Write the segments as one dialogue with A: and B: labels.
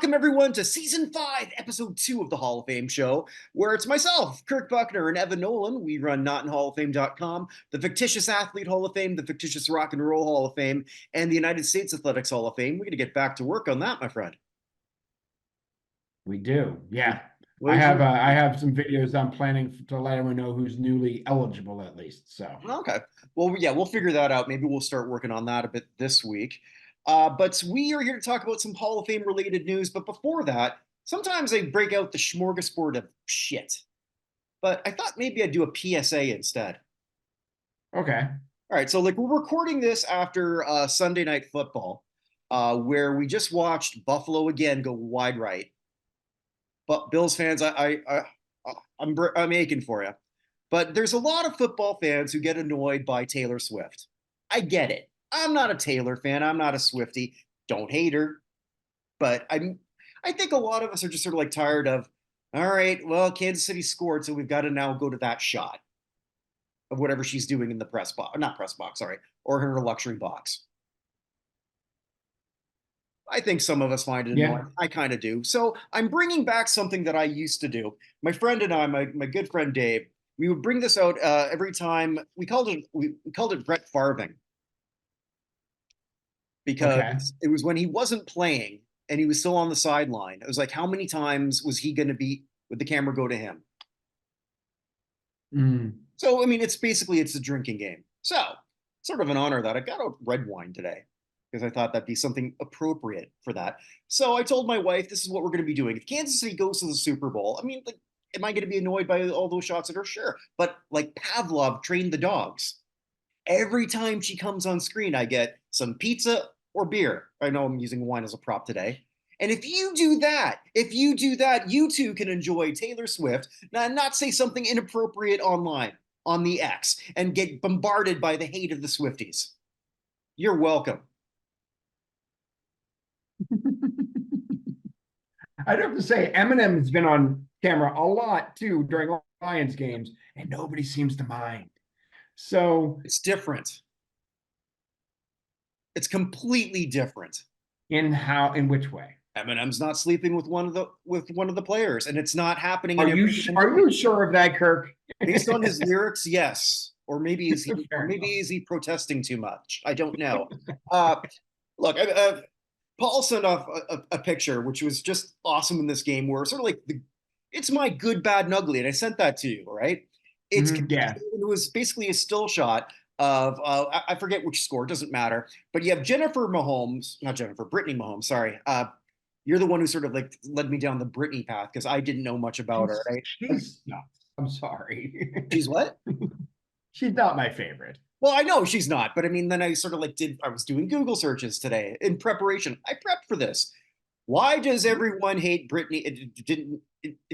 A: Welcome, everyone, to Season 5, Episode 2 of the Hall of Fame show, where it's myself, Kirk Buchner, and Evan Nolan. We run NotInHallOfFame.com, the fictitious Athlete Hall of Fame, the fictitious Rock and Roll Hall of Fame, and the United States Athletics Hall of Fame. We're going to get back to work on that, my friend.
B: We do, yeah.
A: What
B: I
A: did
B: have
A: you-
B: I have some videos I'm planning to let everyone know who's newly eligible at least. So
A: Okay. Well, yeah, we'll figure that out. Maybe we'll start working on that a bit this week. But we are here to talk about some Hall of Fame related news. But before that, sometimes I break out the smorgasbord of shit. But I thought maybe I'd do a PSA instead.
B: okay.
A: All right, so we're recording this after Sunday Night Football, where we just watched Buffalo again go wide right. But Bills fans, I'm aching for you. But there's a lot of football fans who get annoyed by Taylor Swift. I get it. I'm not a Taylor fan. I'm not a Swiftie. Don't hate her. But I think a lot of us are just sort of tired of, all right, well, Kansas City scored, so we've got to now go to that shot of whatever she's doing in the press box, not press box, sorry, or her luxury box. I think some of us find it annoying.
B: Yeah.
A: I kind of do. So I'm bringing back something that I used to do. My friend and I, my good friend Dave, we would bring this out every time. We called it Brett Farving because
B: Okay.
A: it was when he wasn't playing and he was still on the sideline. It was like, how many times was he going to be? Would the camera go to him?
B: Mm.
A: So I mean, it's a drinking game. So sort of an honor that I got out red wine today because I thought that'd be something appropriate for that. So I told my wife, this is what we're going to be doing. If Kansas City goes to the Super Bowl, I mean, am I going to be annoyed by all those shots at her? Sure. But like Pavlov trained the dogs. Every time she comes on screen, I get some pizza or beer. I know I'm using wine as a prop today. And if you do that, you too can enjoy Taylor Swift and not say something inappropriate online on the X and get bombarded by the hate of the Swifties. You're welcome.
B: I'd have to say Eminem's been on camera a lot too during Lions games, and nobody seems to mind. So
A: It's different. It's completely different.
B: in which way?
A: Eminem's not sleeping with one of the players, and it's not happening in
B: Are you
A: every
B: are you sure of that, Kirk?
A: based on his lyrics, yes. Or maybe
B: Fair enough.
A: is he protesting too much? I don't know. Look, Paul sent off a picture which was just awesome in this game, where sort of it's my good, bad, and ugly, and I sent that to you. Right?
B: Yeah.
A: It was basically a still shot of I forget which score, it doesn't matter. But you have Brittany Mahomes. Sorry, you're the one who sort of led me down the Brittany path because I didn't know much about her. Right?
B: She's nuts. I'm sorry.
A: She's what?
B: She's not my favorite.
A: Well, I know she's not, but I mean, then I sort of I was doing Google searches today in preparation. I prepped for this. Why does everyone hate Britney? It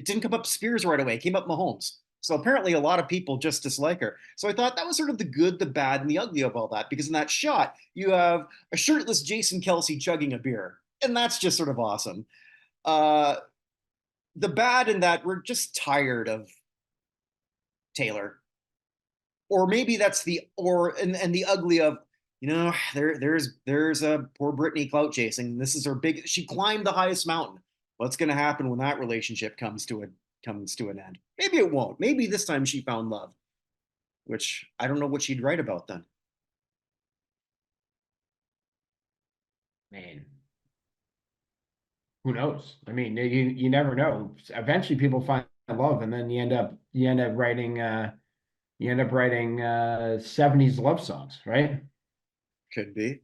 A: didn't come up Spears right away. It came up Mahomes. So apparently a lot of people just dislike her. So I thought that was sort of the good, the bad, and the ugly of all that, because in that shot, you have a shirtless Jason Kelsey chugging a beer. And that's just sort of awesome. The bad in that we're just tired of Taylor. Or maybe that's the the ugly of, there's a poor Brittany clout chasing. This is her big. She climbed the highest mountain. What's going to happen when that relationship comes to an end? Maybe it won't. Maybe this time she found love, which I don't know what she'd write about then.
B: Man, who knows? I mean, you never know. Eventually, people find love, and then you end up writing 70s love songs, right?
A: Could be.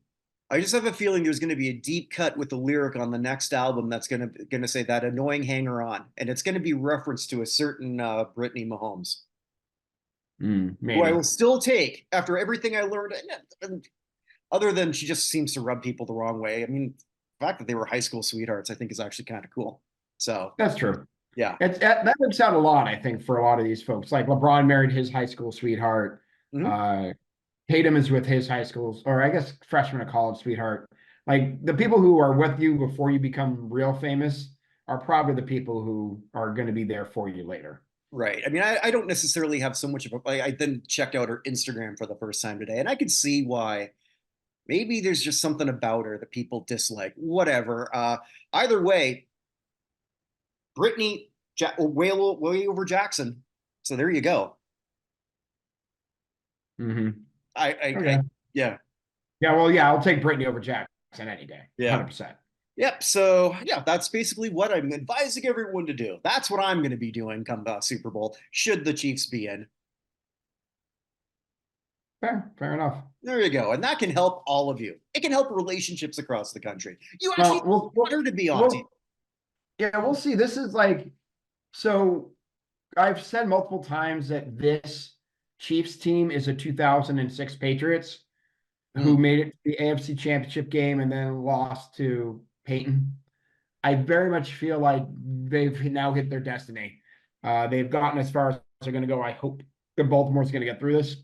A: I just have a feeling there's going to be a deep cut with the lyric on the next album that's going to say that annoying hanger on, and it's going to be referenced to a certain Brittany Mahomes, who I will
B: Maybe.
A: still take after everything I learned. Other than she just seems to rub people the wrong way. I mean, the fact that they were high school sweethearts, I think, is actually kind of cool. So
B: That's true.
A: yeah.
B: That works out a lot, I think, for a lot of these folks. Like LeBron married his high school sweetheart.
A: Mhm.
B: Uh, Tatum is with his high school, or I guess freshman of college sweetheart. Like the people who are with you before you become real famous are probably the people who are going to be there for you later.
A: Right. I mean, I don't necessarily have so much of a. I then checked out her Instagram for the first time today, and I could see why. Maybe there's just something about her that people dislike. Whatever. Either way, Brittany way over Jackson. So there you go.
B: Mm-hmm.
A: I
B: Okay.
A: yeah.
B: Yeah, well, yeah, I'll take Brittany over Jackson any day.
A: Yeah.
B: 100%.
A: Yep. So yeah, that's basically what I'm advising everyone to do. That's what I'm going to be doing come Super Bowl, should the Chiefs be in.
B: Fair enough.
A: There you go. And that can help all of you. It can help relationships across the country. You actually
B: Well, we'll,
A: want
B: we'll,
A: her to be on TV.
B: we'll yeah, we'll see. This is like, so I've said multiple times that this Chiefs team is a 2006 Patriots who
A: Mm,
B: made it to the AFC Championship game and then lost to Peyton. I very much feel like they've now hit their destiny. They've gotten as far as they're going to go. I hope that Baltimore's going to get through this,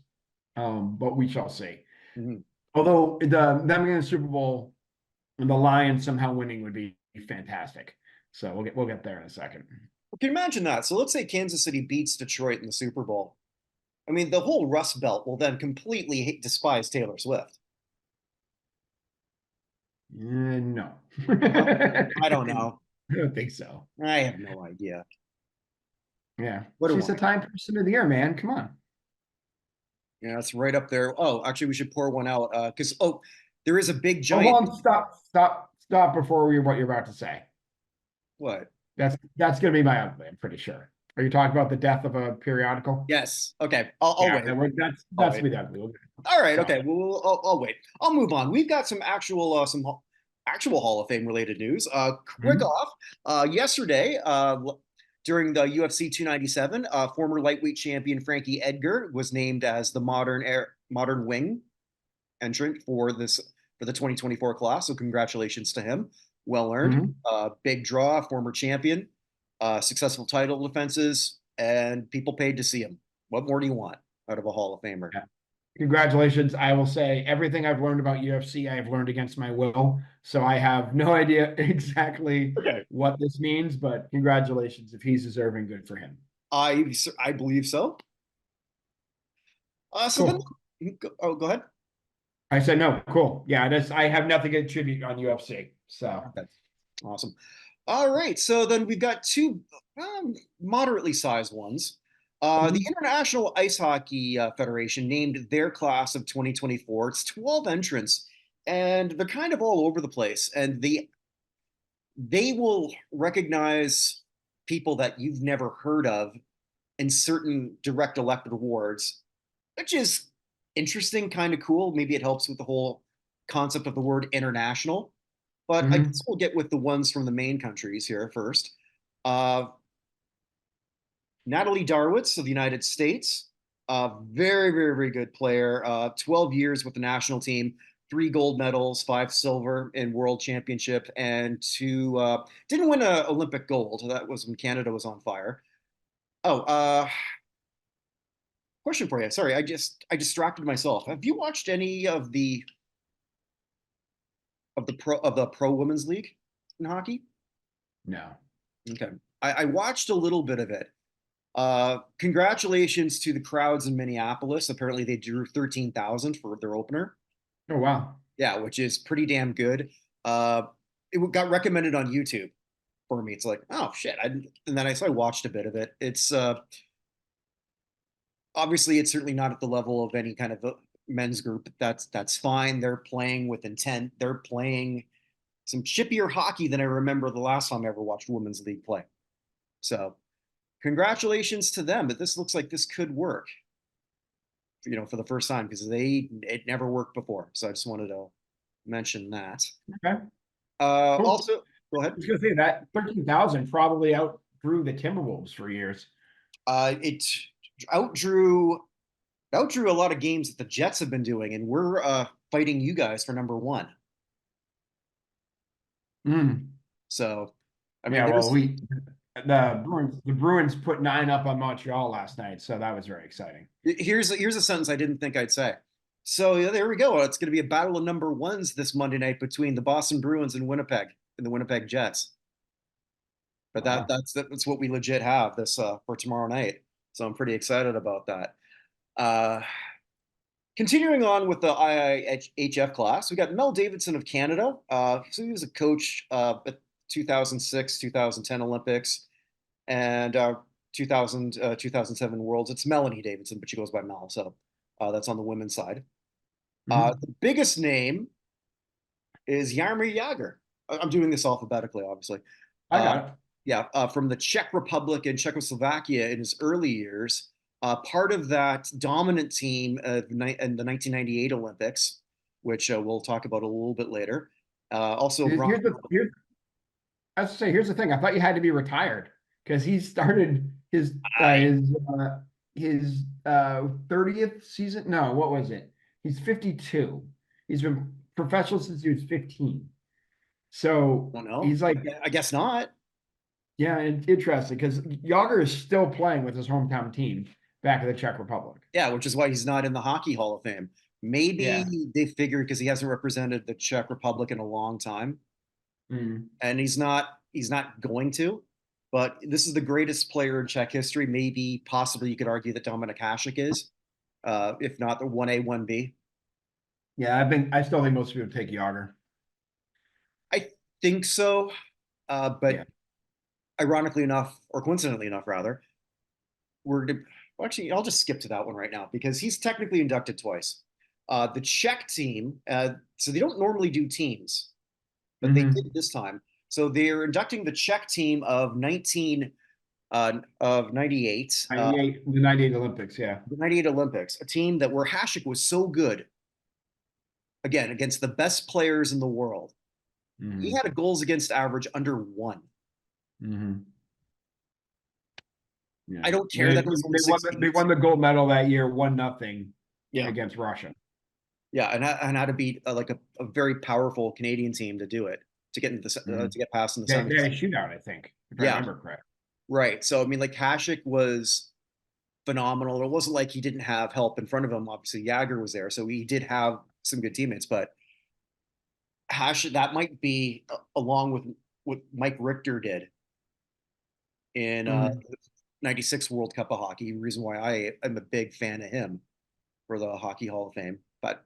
B: but we shall see.
A: mhm.
B: Although them getting the Super Bowl and the Lions somehow winning would be fantastic. So we'll get there in a second.
A: Well, can you imagine that? So let's say Kansas City beats Detroit in the Super Bowl. I mean, the whole Rust Belt will then completely despise Taylor Swift.
B: No,
A: I don't know.
B: I don't think so.
A: I have no idea.
B: Yeah,
A: What do
B: she's
A: I?
B: a Time Person of the Year, man. Come on.
A: Yeah, it's right up there. Oh, actually, we should pour one out because there is a big
B: Oh,
A: giant.
B: hold on, stop before what you're about to say.
A: What?
B: That's going to be my ugly. I'm pretty sure. Are you talking about the death of a periodical?
A: Yes. Okay. I'll
B: Yeah,
A: wait. I'll
B: that's
A: wait.
B: be the ugly.
A: All right.
B: So,
A: Okay. Well, I'll wait. I'll move on. We've got some actual Hall of Fame related news. Quick
B: mhm,
A: off. Yesterday, during the UFC 297, former lightweight champion Frankie Edgar was named as the modern wing entrant for the 2024 class. So congratulations to him. Well earned.
B: mhm.
A: Big draw, former champion, successful title defenses, and people paid to see him. What more do you want out of a Hall of Famer?
B: Yeah. Congratulations. I will say everything I've learned about UFC, I have learned against my will. So I have no idea exactly
A: Okay.
B: what this means, but congratulations. If he's deserving, good for him.
A: I believe so. So then,
B: Cool.
A: go ahead.
B: I said no. Cool. Yeah, I have nothing to attribute on UFC. So
A: Okay. Awesome. All right. So then we've got two moderately sized ones. The
B: mhm,
A: International Ice Hockey Federation named their class of 2024. It's 12 entrants, and they're kind of all over the place. And they will recognize people that you've never heard of in certain direct elected awards, which is interesting, kind of cool. Maybe it helps with the whole concept of the word international. But I guess
B: mhm,
A: we'll get with the ones from the main countries here first. Uh, Natalie Darwitz of the United States, very, very, very good player. 12 years with the national team, 3 gold medals, 5 silver in world championship, and two didn't win an Olympic gold. That was when Canada was on fire. Oh, question for you. Sorry, I distracted myself. Have you watched any of the pro women's league in hockey?
B: no.
A: Okay, I watched a little bit of it. Congratulations to the crowds in Minneapolis. Apparently, they drew 13,000 for their opener.
B: Oh wow.
A: Yeah, which is pretty damn good. Uh, it got recommended on YouTube for me. It's like, oh shit! And then I watched a bit of it. It's obviously it's certainly not at the level of any kind of a men's group. But that's fine. They're playing with intent. They're playing some chippier hockey than I remember the last time I ever watched women's league play. So congratulations to them. But this looks like this could work, for the first time because it never worked before. So I just wanted to mention that.
B: Okay. Cool.
A: Also, go
B: I
A: ahead.
B: was gonna say that 13,000 probably outgrew the Timberwolves for years.
A: It outdrew outdrew a lot of games that the Jets have been doing, and we're fighting you guys for number one.
B: Mm.
A: So, I mean,
B: Yeah, well,
A: there's
B: the Bruins put 9 up on Montreal last night, so that was very exciting.
A: here's a sentence I didn't think I'd say. So yeah, there we go. It's going to be a battle of number ones this Monday night between the Boston Bruins and the Winnipeg Jets. But
B: Wow.
A: that's what we legit have this for tomorrow night. So I'm pretty excited about that. Uh, Continuing on with the IIHF class, we got Mel Davidson of Canada. So he was a coach at 2006, 2010 Olympics. and 2007 Worlds. It's Melanie Davidson, but she goes by Mel. So that's on the women's side.
B: Mhm.
A: The biggest name is Jaromir Jagr. I'm doing this alphabetically, obviously.
B: I
A: Uh,
B: got it.
A: yeah, from the Czech Republic and Czechoslovakia in his early years, part of that dominant team in the 1998 Olympics, which we'll talk about a little bit later. Also,
B: Here's
A: bronze.
B: here's I was to say, here's the thing. I thought you had to be retired because he started his 30th season. No, what was it? He's 52. He's been professional since he was 15. So
A: I don't know.
B: he's like,
A: I guess not.
B: yeah, interesting because Yager is still playing with his hometown team back in the Czech Republic.
A: Yeah, which is why he's not in the Hockey Hall of Fame.
B: Yeah.
A: Maybe they figured because he hasn't represented the Czech Republic in a long time,
B: Mm.
A: and he's not going to. But this is the greatest player in Czech history. Maybe, possibly, you could argue that Dominik Hasek is, if not the 1A, 1B.
B: Yeah, I still think most people take Yager.
A: I think so.
B: Yeah.
A: But ironically enough, or coincidentally enough, rather, we're gonna, well, actually, I'll just skip to that one right now because he's technically inducted twice. The Czech team, so they don't normally do teams, but they did
B: Hmm.
A: this time. So they're inducting the Czech team of 98,
B: 98, the 98 Olympics. Yeah.
A: the 98 Olympics, a team that where Hasek was so good, again, against the best players in the world. He
B: Hmm.
A: had a goals against average under 1.
B: Hmm.
A: I
B: Yeah.
A: don't care
B: They,
A: that it was only
B: they won
A: six
B: they
A: games.
B: won the gold medal that year, 1-0
A: Yeah.
B: against Russia.
A: Yeah, and how to beat like a very powerful Canadian team to do it, to get into
B: Mhm.
A: to get past in the
B: They
A: semis.
B: had a shootout, I think, if I
A: Yeah,
B: remember correct.
A: right. So I mean, like Hasek was phenomenal. It wasn't like he didn't have help in front of him. Obviously, Jagger was there, so he did have some good teammates. But Hasek, that might be along with what Mike Richter did in
B: Mhm.
A: '96 World Cup of Hockey. Reason why I am a big fan of him for the Hockey Hall of Fame. But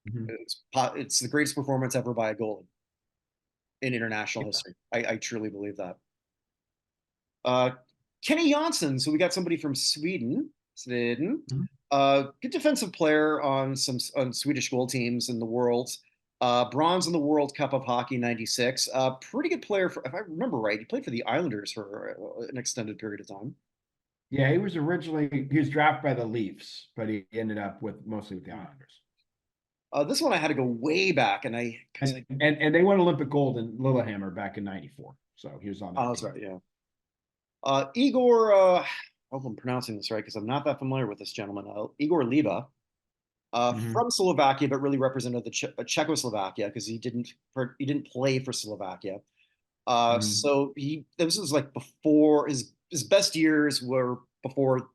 B: Mhm.
A: it's the greatest performance ever by a goalie in international
B: Yeah.
A: history. I truly believe that. Uh, Kenny Jonsson. So we got somebody from Sweden. Sweden.
B: Mhm.
A: Good defensive player on some on Swedish goal teams in the Worlds. Bronze in the World Cup of Hockey '96. Pretty good player for, if I remember right, he played for the Islanders for an extended period of time.
B: Yeah, he was drafted by the Leafs, but he ended up with mostly with the Islanders.
A: This one I had to go way back, and I because
B: And they won Olympic gold in Lillehammer back in '94. So he was on
A: I
B: that
A: was
B: team.
A: right, yeah. Igor, I hope I'm pronouncing this right because I'm not that familiar with this gentleman. Igor Liba,
B: Hmm.
A: from Slovakia, but really represented the Czechoslovakia because he didn't play for Slovakia.
B: Hmm.
A: So this was like before his best years were before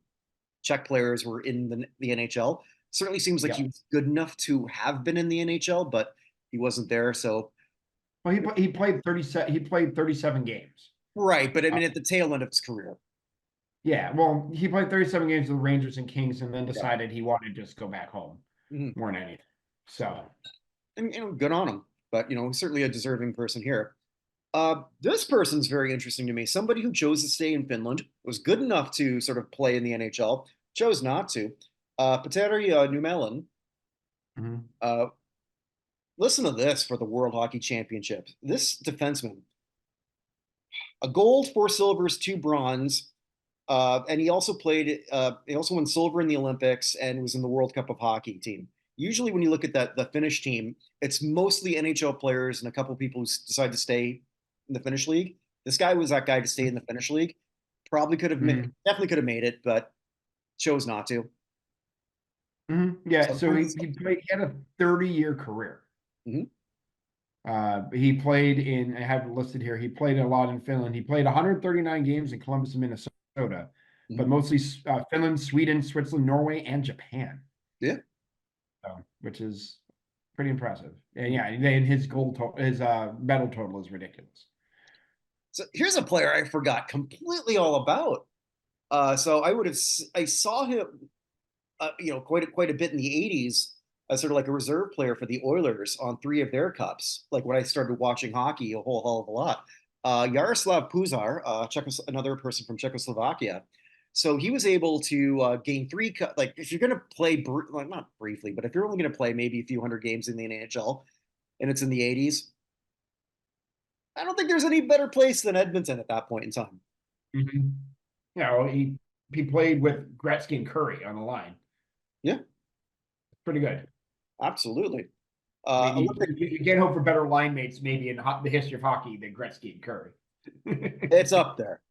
A: Czech players were in the NHL. Certainly seems like
B: Yeah.
A: he was good enough to have been in the NHL, but he wasn't there. So
B: Well, he played 37. He played 37 games.
A: right, but I
B: Uh,
A: mean at the tail end of his career.
B: yeah. Well, he played 37 games with the Rangers and Kings, and then
A: Yeah.
B: decided he wanted to just go back home
A: Mhm.
B: more than anything. So.
A: And good on him. But certainly a deserving person here. This person's very interesting to me. Somebody who chose to stay in Finland, was good enough to sort of play in the NHL, chose not to. Petteri Numelin.
B: Mhm.
A: Uh, Listen to this for the World Hockey Championship. This defenseman, a gold, 4 silvers, 2 bronze, and he also played. He also won silver in the Olympics and was in the World Cup of Hockey team. Usually, when you look at the Finnish team, it's mostly NHL players and a couple people who decide to stay in the Finnish league. This guy was that guy to stay in the Finnish league. Probably could have
B: Mhm.
A: definitely could have made it, but chose not to.
B: Mhm.
A: So
B: Yeah.
A: I'm
B: So
A: curious.
B: he had a 30-year career.
A: Mhm.
B: He played in, I have it listed here, he played a lot in Finland. He played 139 games in Columbus and Minnesota, but
A: Mhm.
B: mostly Finland, Sweden, Switzerland, Norway, and Japan.
A: Yeah.
B: So, which is pretty impressive. And yeah, and his his medal total is ridiculous.
A: So here's a player I forgot completely all about. So I saw him, quite a bit in the '80s as sort of like a reserve player for the Oilers on 3 of their cups. Like when I started watching hockey a whole hell of a lot. Yaroslav Puzar, another person from Czechoslovakia. So he was able to gain like if you're going to play, like not briefly, but if you're only going to play maybe a few hundred games in the NHL and it's in the 80s, I don't think there's any better place than Edmonton at that point in time.
B: Mm-hmm. Yeah, well, he played with Gretzky and Curry on the line.
A: Yeah,
B: pretty good.
A: Absolutely.
B: I mean, you can't hope for better line mates maybe in the history of hockey than Gretzky and Curry.
A: It's up there.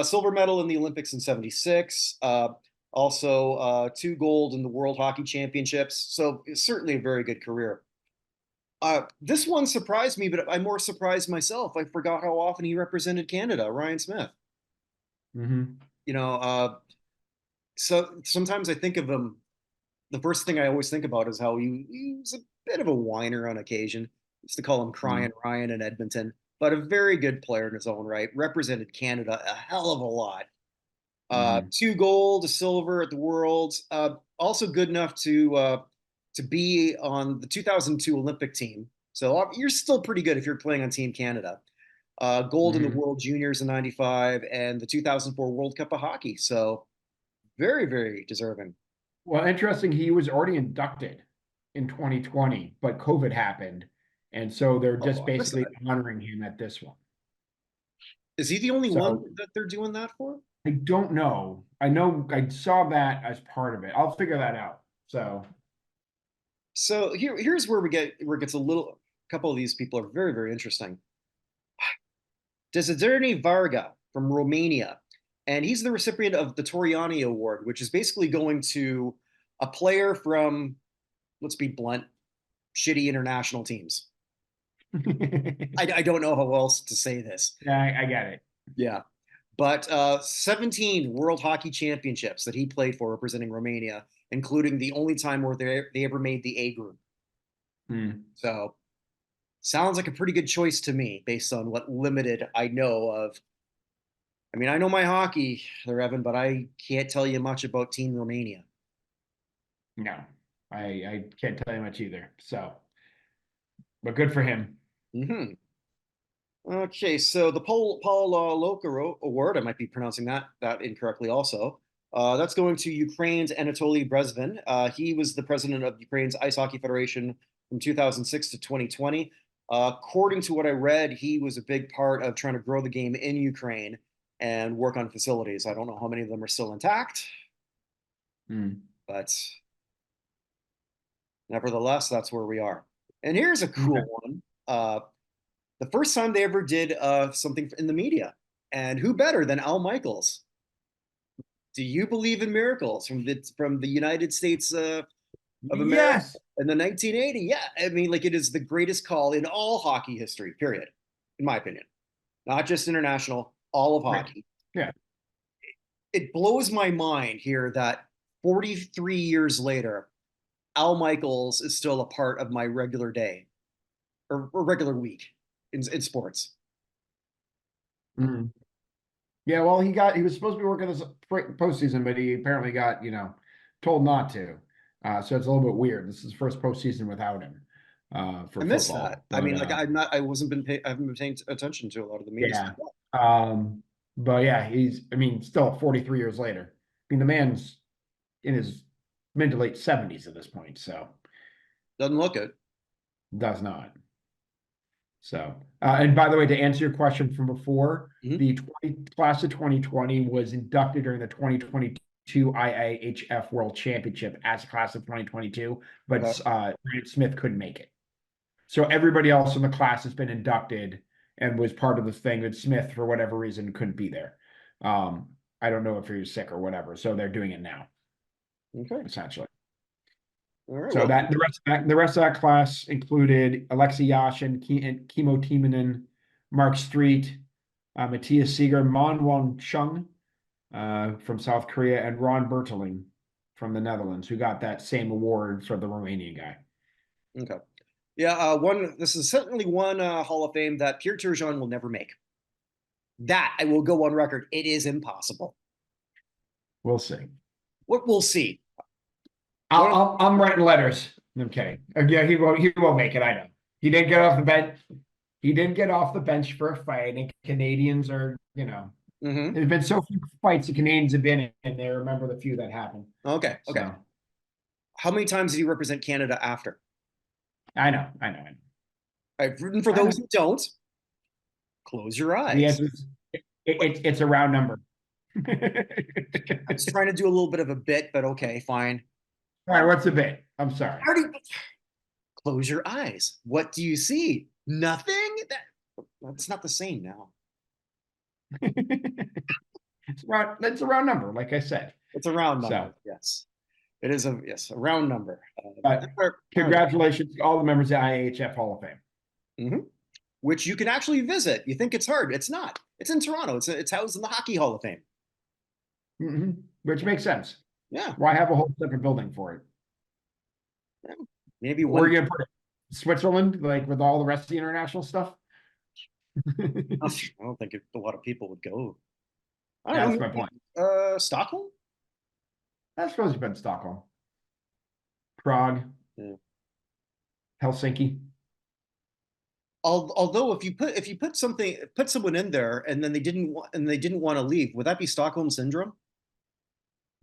A: Silver medal in the Olympics in '76. Also, 2 gold in the World Hockey Championships. So certainly a very good career. This one surprised me, but I'm more surprised myself. I forgot how often he represented Canada, Ryan Smith.
B: Mm-hmm.
A: You know, so sometimes I think of him. The first thing I always think about is how he was a bit of a whiner on occasion. Used to call him Crying Ryan in Edmonton, but a very good player in his own right. Represented Canada a hell of a lot. 2 gold, a silver at the Worlds. Also good enough to be on the 2002 Olympic team. So you're still pretty good if you're playing on Team Canada. Gold in the World Juniors in '95 and the 2004 World Cup of Hockey. So very, very deserving.
B: Well, interesting. He was already inducted in 2020, but COVID happened. And so they're just basically honoring him at this one.
A: Is he the only one that they're doing that for?
B: I don't know. I know I saw that as part of it. I'll figure that out.
A: So here's where it gets a couple of these people are very, very interesting. Desiderni Varga from Romania, and he's the recipient of the Toriani Award, which is basically going to a player from, let's be blunt, shitty international teams. I don't know how else to say this.
B: Yeah, I get it.
A: Yeah. But 17 World Hockey Championships that he played for representing Romania, including the only time where they ever made the A group. So sounds like a pretty good choice to me based on what limited I know of. I mean, I know my hockey there, Evan, but I can't tell you much about Team Romania.
B: No, I can't tell you much either. So, but good for him.
A: Mm-hmm. Okay, so the Paul Lokaro Award, I might be pronouncing that incorrectly also. That's going to Ukraine's Anatoly Brezvin. He was the president of Ukraine's Ice Hockey Federation from 2006 to 2020. According to what I read, he was a big part of trying to grow the game in Ukraine and work on facilities. I don't know how many of them are still intact, but nevertheless, that's where we are. And here's a cool one. The first time they ever did something in the media. And who better than Al Michaels? Do you believe in miracles from the United States of America?
B: Yes.
A: In the 1980? Yeah. I mean, like, it is the greatest call in all hockey history, period, in my opinion. Not just international, all of hockey.
B: Yeah.
A: It blows my mind here that 43 years later, Al Michaels is still a part of my regular day or regular week in sports.
B: Yeah, well, he was supposed to be working this postseason, but he apparently got, told not to. So it's a little bit weird. This is his first postseason without him. For
A: I missed
B: football.
A: that. I mean, like I haven't been paying attention to a lot of the media.
B: Yeah. But yeah, still 43 years later. I mean, the man's in his mid to late 70s at this point, so
A: doesn't look it.
B: Does not. So, and by the way, to answer your question from before, the class of 2020 was inducted during the 2022 IIHF World Championship as a class of 2022, but Grant Smith couldn't make it. So everybody else in the class has been inducted and was part of the thing, that Smith, for whatever reason, couldn't be there. I don't know if he was sick or whatever, so they're doing it now.
A: Okay.
B: Essentially.
A: All right,
B: so the rest of that class included Alexei Yashin, Kimmo Timonen, Mark Street, Matthias Seeger, Man Won Chung from South Korea, and Ron Berteling from the Netherlands, who got that same award for the Romanian guy.
A: Okay. Yeah, this is certainly one Hall of Fame that Pierre Turgeon will never make. That I will go on record. It is impossible.
B: We'll see.
A: What we'll see.
B: I'm writing letters. I'm kidding. Yeah, he won't make it. I know. He didn't get off the bench. He didn't get off the bench for a fight, and Canadians are,
A: Hmm.
B: there's been so few fights the Canadians have been in, and they remember the few that happened.
A: Okay. Okay.
B: So
A: How many times did he represent Canada after? I've written for
B: I know.
A: those who don't. Close your
B: The
A: eyes.
B: answer is
A: What?
B: it's a round number.
A: I was trying to do a little bit of a bit, but okay, fine.
B: All right, what's the bit? I'm sorry.
A: Close your eyes. What do you see? Nothing? That's not the same now.
B: It's a round number, like I said.
A: It's a round
B: So,
A: number. Yes. It is a round number.
B: but congratulations to all the members of the IIHF Hall of Fame.
A: Mhm. Which you can actually visit. You think it's hard. It's not. It's in Toronto. It's housed in the Hockey Hall of Fame.
B: Which makes sense.
A: Yeah.
B: Why have a whole separate building for it?
A: Yeah. Maybe
B: Where are
A: one.
B: you gonna put it? Switzerland, like with all the rest of the international stuff?
A: I don't think a lot of people would go. I don't
B: That's
A: know.
B: my point.
A: Stockholm?
B: I suppose you've been Stockholm, Prague,
A: Yeah.
B: Helsinki.
A: Although if you put someone in there and then they didn't want to leave, would that be Stockholm syndrome?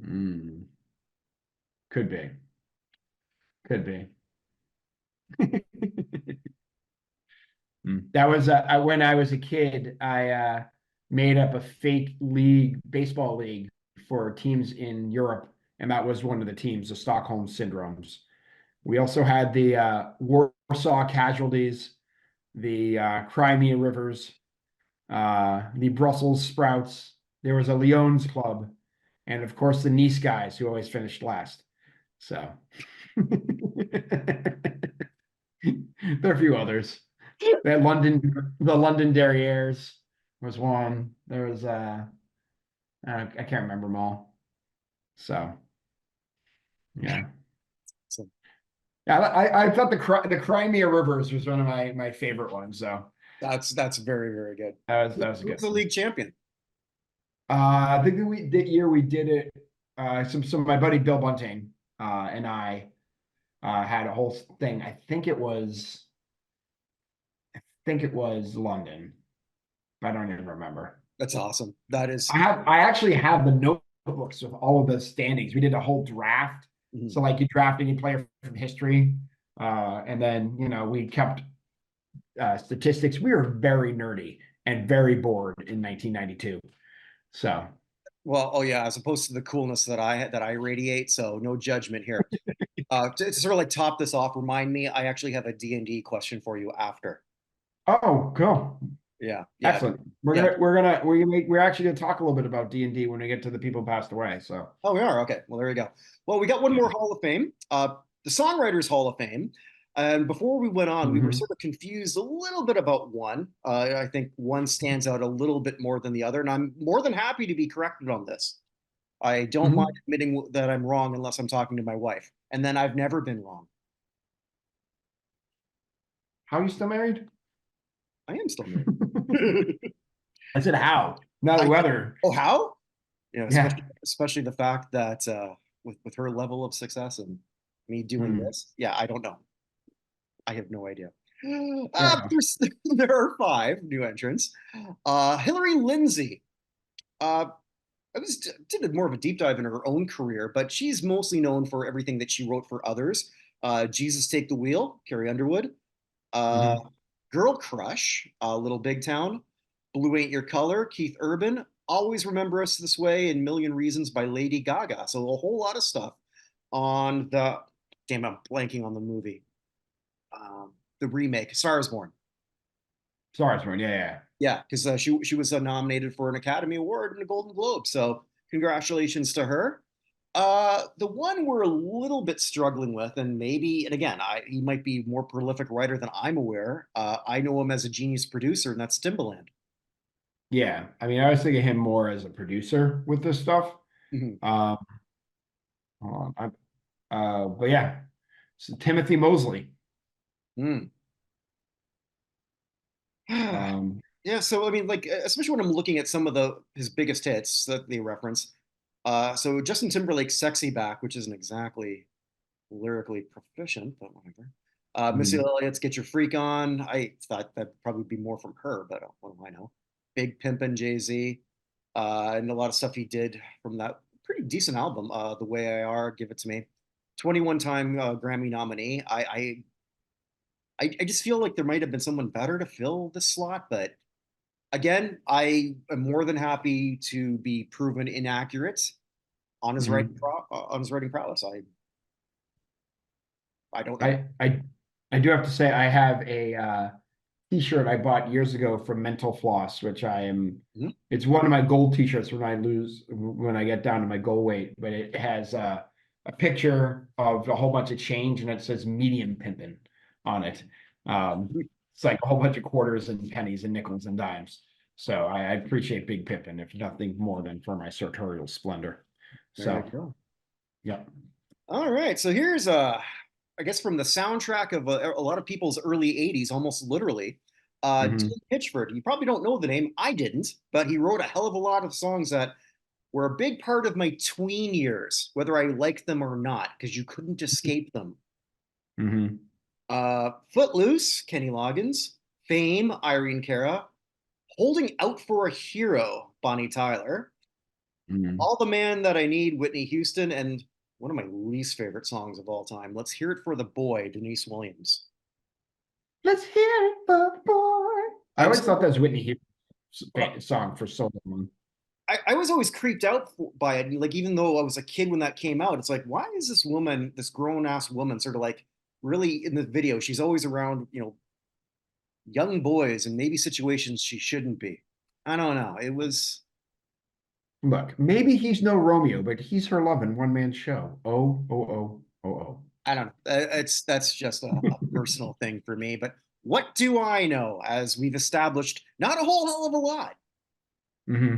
B: Mm, could be. Could be. That was when I was a kid. I made up a fake league, baseball league for teams in Europe, and that was one of the teams, the Stockholm Syndromes. We also had the Warsaw Casualties, the Crimea Rivers, the Brussels Sprouts. There was a Lyons Club, and of course the Nice guys who always finished last. So there are a few others. The London Derriers was one. There was I can't remember them all. So yeah.
A: So
B: Yeah, I thought the Crimea Rivers was one of my favorite ones. So
A: that's very, very good.
B: that was a
A: Who's
B: good
A: the
B: one.
A: league champion?
B: I think that year we did it. So my buddy Bill Bunting and I had a whole thing. I think it was London. I don't even remember.
A: That's awesome. That is.
B: I actually have the notebooks with all of the standings. We did a whole draft.
A: Mhm.
B: So like you draft any player from history. And then, we kept statistics. We were very nerdy and very bored in 1992. So
A: Well, oh yeah, as opposed to the coolness that I radiate. So no judgment here. To sort of like top this off, remind me, I actually have a D&D question for you after.
B: oh, cool.
A: Yeah, yeah,
B: Excellent.
A: yeah.
B: We're actually gonna talk a little bit about D&D when we get to the people who passed away. So
A: Oh, we are. Okay. Well, there you go. Well, we got one more Hall of Fame, the Songwriters Hall of Fame. And before we went on, we were
B: Mhm.
A: sort of confused a little bit about one. I think one stands out a little bit more than the other, and I'm more than happy to be corrected on this. I don't mind
B: Mhm.
A: admitting that I'm wrong unless I'm talking to my wife, and then I've never been wrong.
B: How are you still married?
A: I am still married.
B: I said how, not
A: I,
B: whether.
A: oh, how? Yeah,
B: Yeah.
A: especially the fact that with her level of success and me doing
B: Hmm.
A: this, yeah, I don't know. I have no idea.
B: Fair enough.
A: There are five new entrants. Hillary Lindsay. Uh, I did more of a deep dive in her own career, but she's mostly known for everything that she wrote for others. Jesus Take the Wheel, Carrie Underwood. Uh,
B: Hmm.
A: Girl Crush, Little Big Town. Blue Ain't Your Color, Keith Urban. Always Remember Us This Way and Million Reasons by Lady Gaga. So a whole lot of stuff on the. Damn, I'm blanking on the movie. The remake, Star is Born.
B: Sorry, Simon. Yeah.
A: Yeah, because she was nominated for an Academy Award and a Golden Globe. So congratulations to her. The one we're a little bit struggling with, and maybe, and again, he might be more prolific writer than I'm aware. I know him as a genius producer, and that's Timbaland.
B: Yeah. I mean, I was thinking him more as a producer with this stuff.
A: Mhm.
B: Um, hold on. But yeah, so Timothy Mosley.
A: Mm.
B: Um,
A: Yeah, so I mean, like, especially when I'm looking at some of his biggest hits that they reference. So Justin Timberlake's "Sexy Back," which isn't exactly lyrically proficient, but whatever. Missy
B: Mhm.
A: Elliott's "Get Your Freak On." I thought that'd probably be more from her, but what do I know? Big Pimpin' Jay-Z, and a lot of stuff he did from that pretty decent album, "The Way I Are," "Give It to Me." 21-time Grammy nominee. I just feel like there might have been someone better to fill this slot, but again, I am more than happy to be proven inaccurate on his
B: Mhm.
A: on his writing prowess. I don't know.
B: I do have to say I have a t-shirt I bought years ago from Mental Floss, which
A: Mhm.
B: it's one of my gold t-shirts when I get down to my goal weight, but it has a picture of a whole bunch of change and it says medium pimpin' on it. Um, it's like a whole bunch of quarters and pennies and nickels and dimes. So I appreciate Big Pimpin', if nothing more than for my sartorial splendor.
A: There you
B: So,
A: go.
B: yeah.
A: All right, so here's I guess from the soundtrack of a lot of people's early '80s, almost literally.
B: Hmm.
A: Tim Pitchford. You probably don't know the name. I didn't, but he wrote a hell of a lot of songs that were a big part of my tween years, whether I liked them or not, because you couldn't escape them.
B: Hmm.
A: Footloose, Kenny Loggins. Fame, Irene Cara. Holding Out for a Hero, Bonnie Tyler.
B: Hmm.
A: All the Man That I Need, Whitney Houston, and one of my least favorite songs of all time. Let's Hear It for the Boy, Denise Williams.
B: Let's hear it, for boy. I
A: I'm
B: always thought
A: so,
B: that was Whitney Houston's song for so long.
A: I was always creeped out by it. Like, even though I was a kid when that came out, it's like, why is this woman, this grown ass woman, sort of like really in the video? She's always around, young boys and maybe situations she shouldn't be. I don't know. It was,
B: Look, maybe he's no Romeo, but he's her loving one man show. Oh, oh, oh, oh,
A: I don't know. That's just a personal thing for me. But what do I know? As we've established, not a whole hell of a lot.
B: oh. Hmm.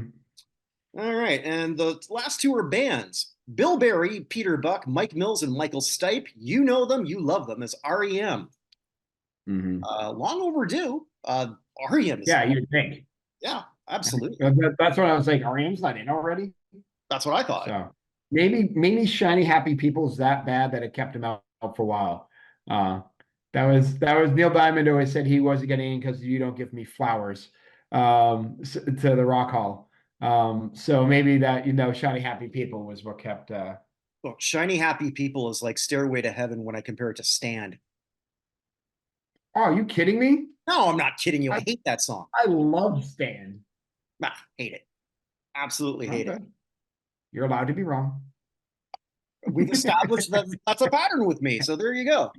A: All right, and the last two are bands. Bill Berry, Peter Buck, Mike Mills, and Michael Stipe. You know them, you love them as REM.
B: Hmm.
A: Long overdue. REM is,
B: Yeah, you'd think.
A: yeah, absolutely.
B: That's what I was like. REM's not in already.
A: That's what I thought.
B: So maybe Shiny Happy People's that bad that it kept him out for a while. Uh, that was Neil Diamond always said he wasn't getting in because you don't give me flowers to the Rock Hall. So maybe that Shiny Happy People was what kept.
A: Look, Shiny Happy People is like Stairway to Heaven when I compare it to Stand.
B: Oh, are you kidding me?
A: No, I'm not kidding you. I
B: I
A: hate that song.
B: I love Stan.
A: Nah, hate it. Absolutely hate it.
B: Okay, you're allowed to be wrong.
A: We've established that that's a pattern with me. So there you go.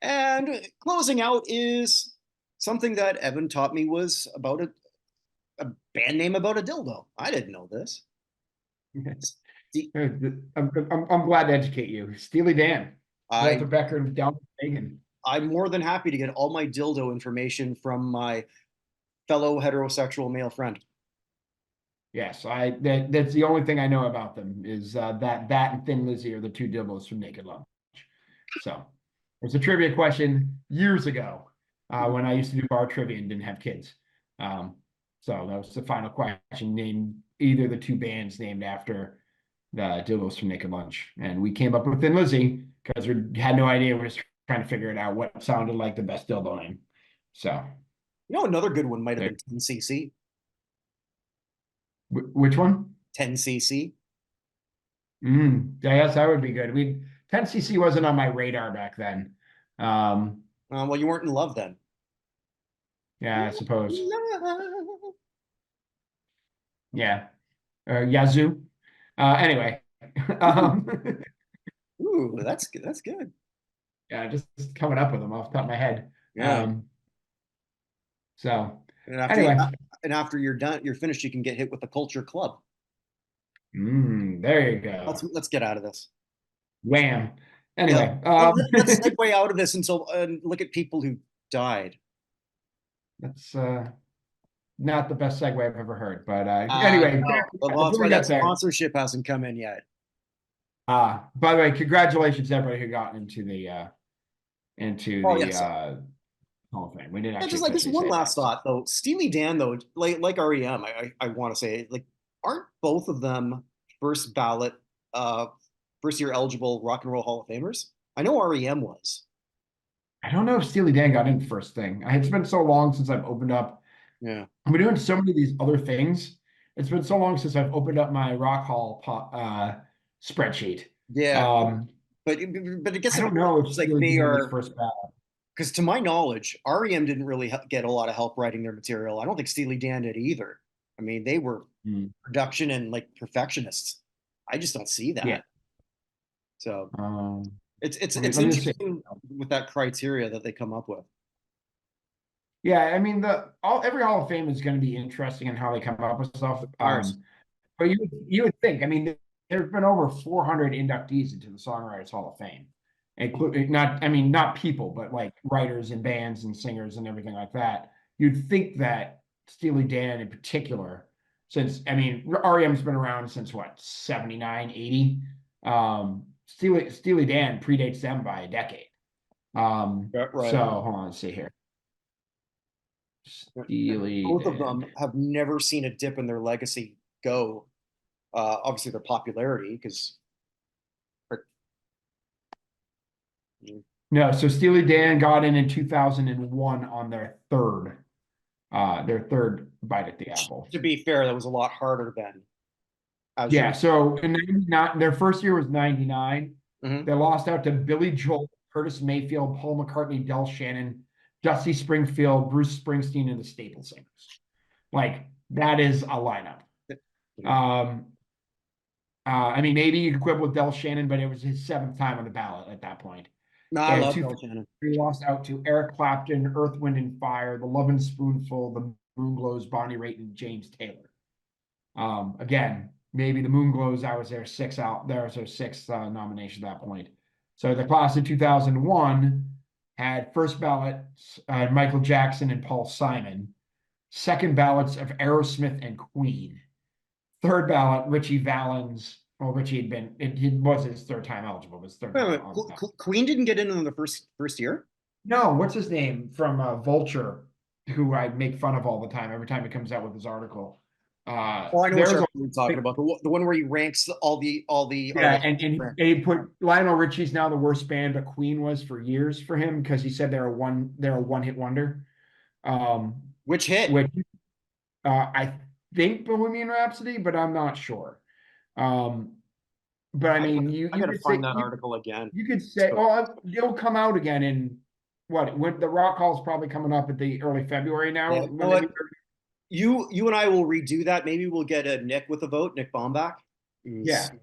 A: And closing out is something that Evan taught me was about a band name about a dildo. I didn't know this.
B: I'm glad to educate you. Steely Dan, Walter
A: I
B: Becker, and Don Fagan.
A: I'm more than happy to get all my dildo information from my fellow heterosexual male friend.
B: Yes, that's the only thing I know about them is that and Thin Lizzy are the two dildos from Naked Lunch. So it was a trivia question years ago when I used to do bar trivia and didn't have kids. Um, so that was the final question. Name either the two bands named after the dildos from Naked Lunch, and we came up with Thin Lizzy because we had no idea. We were just trying to figure it out what sounded like the best dildo name. So
A: Another good one might have
B: there,
A: been 10cc.
B: which one?
A: 10cc.
B: Yeah, yes, that would be good. 10cc wasn't on my radar back then. Um,
A: Well, you weren't in love then.
B: yeah, I suppose. Yeah. Yazoo. Anyway. um,
A: Ooh, that's good. That's good.
B: yeah, just coming up with them off the top of my head.
A: Yeah.
B: So
A: And after
B: anyway,
A: after you're done, you're finished, you can get hit with the culture club.
B: there you
A: Let's
B: go.
A: let's get out of this.
B: Wham.
A: Yeah.
B: Anyway,
A: Well, let's segue out of this and look at people who died.
B: that's not the best segue I've ever heard. But anyway,
A: No, well, that's
B: before we
A: why that
B: get there,
A: sponsorship hasn't come in yet.
B: by the way, congratulations to everybody who got into
A: Oh
B: the
A: yes.
B: Hall of Fame. We didn't
A: Yeah,
B: actually
A: just like this
B: officially
A: one
B: say
A: last
B: that. So.
A: thought though. Steely Dan though, like REM, I want to say like aren't both of them first ballot, uh, first year eligible Rock and Roll Hall of Famers? I know REM was.
B: don't know if Steely Dan got in first thing. It's been so long since I've opened up.
A: Yeah.
B: I've been doing so many of these other things. It's been so long since I've opened up my Rock Hall spreadsheet.
A: Yeah.
B: Um,
A: But I guess
B: I
A: if
B: don't know if
A: it's like
B: Steely
A: they
B: Dan was
A: are,
B: first ballot.
A: because to my knowledge, REM didn't really get a lot of help writing their material. I don't think Steely Dan did either. I mean, they were
B: Hmm.
A: production and like perfectionists. I just don't see
B: Yeah.
A: that. So
B: Um,
A: it's
B: let me just say.
A: interesting with that criteria that they come up with.
B: Yeah, I mean every Hall of Fame is going to be interesting in how they come up with stuff.
A: Ours.
B: But you would think, I mean, there's been over 400 inductees into the Songwriters Hall of Fame, including not, I mean, not people, but like writers and bands and singers and everything like that. You'd think that Steely Dan in particular, since I mean, REM's been around since what, 79, 80. Steely Dan predates them by a decade.
A: Right.
B: So hold on, let's see here. Steely
A: Both of
B: Dan.
A: them have never seen a dip in their legacy go. Obviously, their popularity, because
B: No, so Steely Dan got in 2001 on their third bite at the apple.
A: to be fair, that was a lot harder then. As
B: Yeah,
A: you,
B: so in 99, their first year was 99.
A: Mhm.
B: They lost out to Billy Joel, Curtis Mayfield, Paul McCartney, Del Shannon, Dusty Springfield, Bruce Springsteen, and the Staple Singers. Like that is a lineup. Um, I mean, maybe you could quibble with Del Shannon, but it was his seventh time on the ballot at that point.
A: No, I
B: And
A: love
B: two,
A: Bill Shannon.
B: we lost out to Eric Clapton, Earth, Wind, and Fire, The Lovin' Spoonful, The Moonglows, Bonnie Raitt, and James Taylor. Again, maybe The Moonglows, that was their sixth out. That was their sixth nomination at that point. So the class of 2001 had first ballots Michael Jackson and Paul Simon, second ballots of Aerosmith and Queen, third ballot Richie Valens. Well, Richie had been it was his third time eligible, but his third
A: Wait a
B: time
A: minute.
B: on the ballot.
A: Queen didn't get in the first year.
B: No, what's his name from Vulture, who I make fun of all the time every time he comes out with his article.
A: Oh, I know
B: There's
A: what
B: a
A: you're talking about. The one where he ranks all the
B: yeah,
A: artists.
B: and he put Lionel Richie's now the worst band, but Queen was for years for him because he said they're a one hit wonder. Um,
A: Which hit?
B: which I think Bohemian Rhapsody, but I'm not sure. But I mean,
A: I
B: you
A: gotta
B: could say
A: find that article again.
B: you could say,
A: So,
B: oh, it'll come out again in what? When the Rock Hall's probably coming up at the early February now.
A: yeah, you know what? You and I will redo that. Maybe we'll get a Nick with a vote, Nick Baumbach.
B: Yeah,
A: He's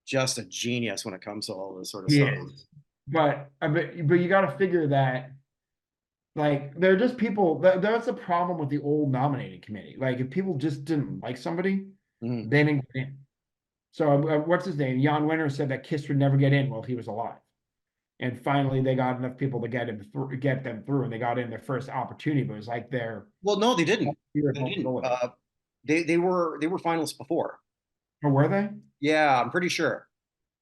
A: just a genius when it comes to all this sort of
B: he
A: stuff.
B: is. But you got to figure that like they're just people. That's a problem with the old nominating committee. Like if people just didn't like somebody,
A: Mhm.
B: they didn't get in. So what's his name? Jan Winter said that Kiss would never get in while he was alive. And finally, they got enough people to get them through, and they got in their first opportunity. But it was like their
A: Well, no, they didn't.
B: year of
A: They didn't.
B: eligibility.
A: They were finalists before.
B: Or were they?
A: Yeah, I'm pretty sure.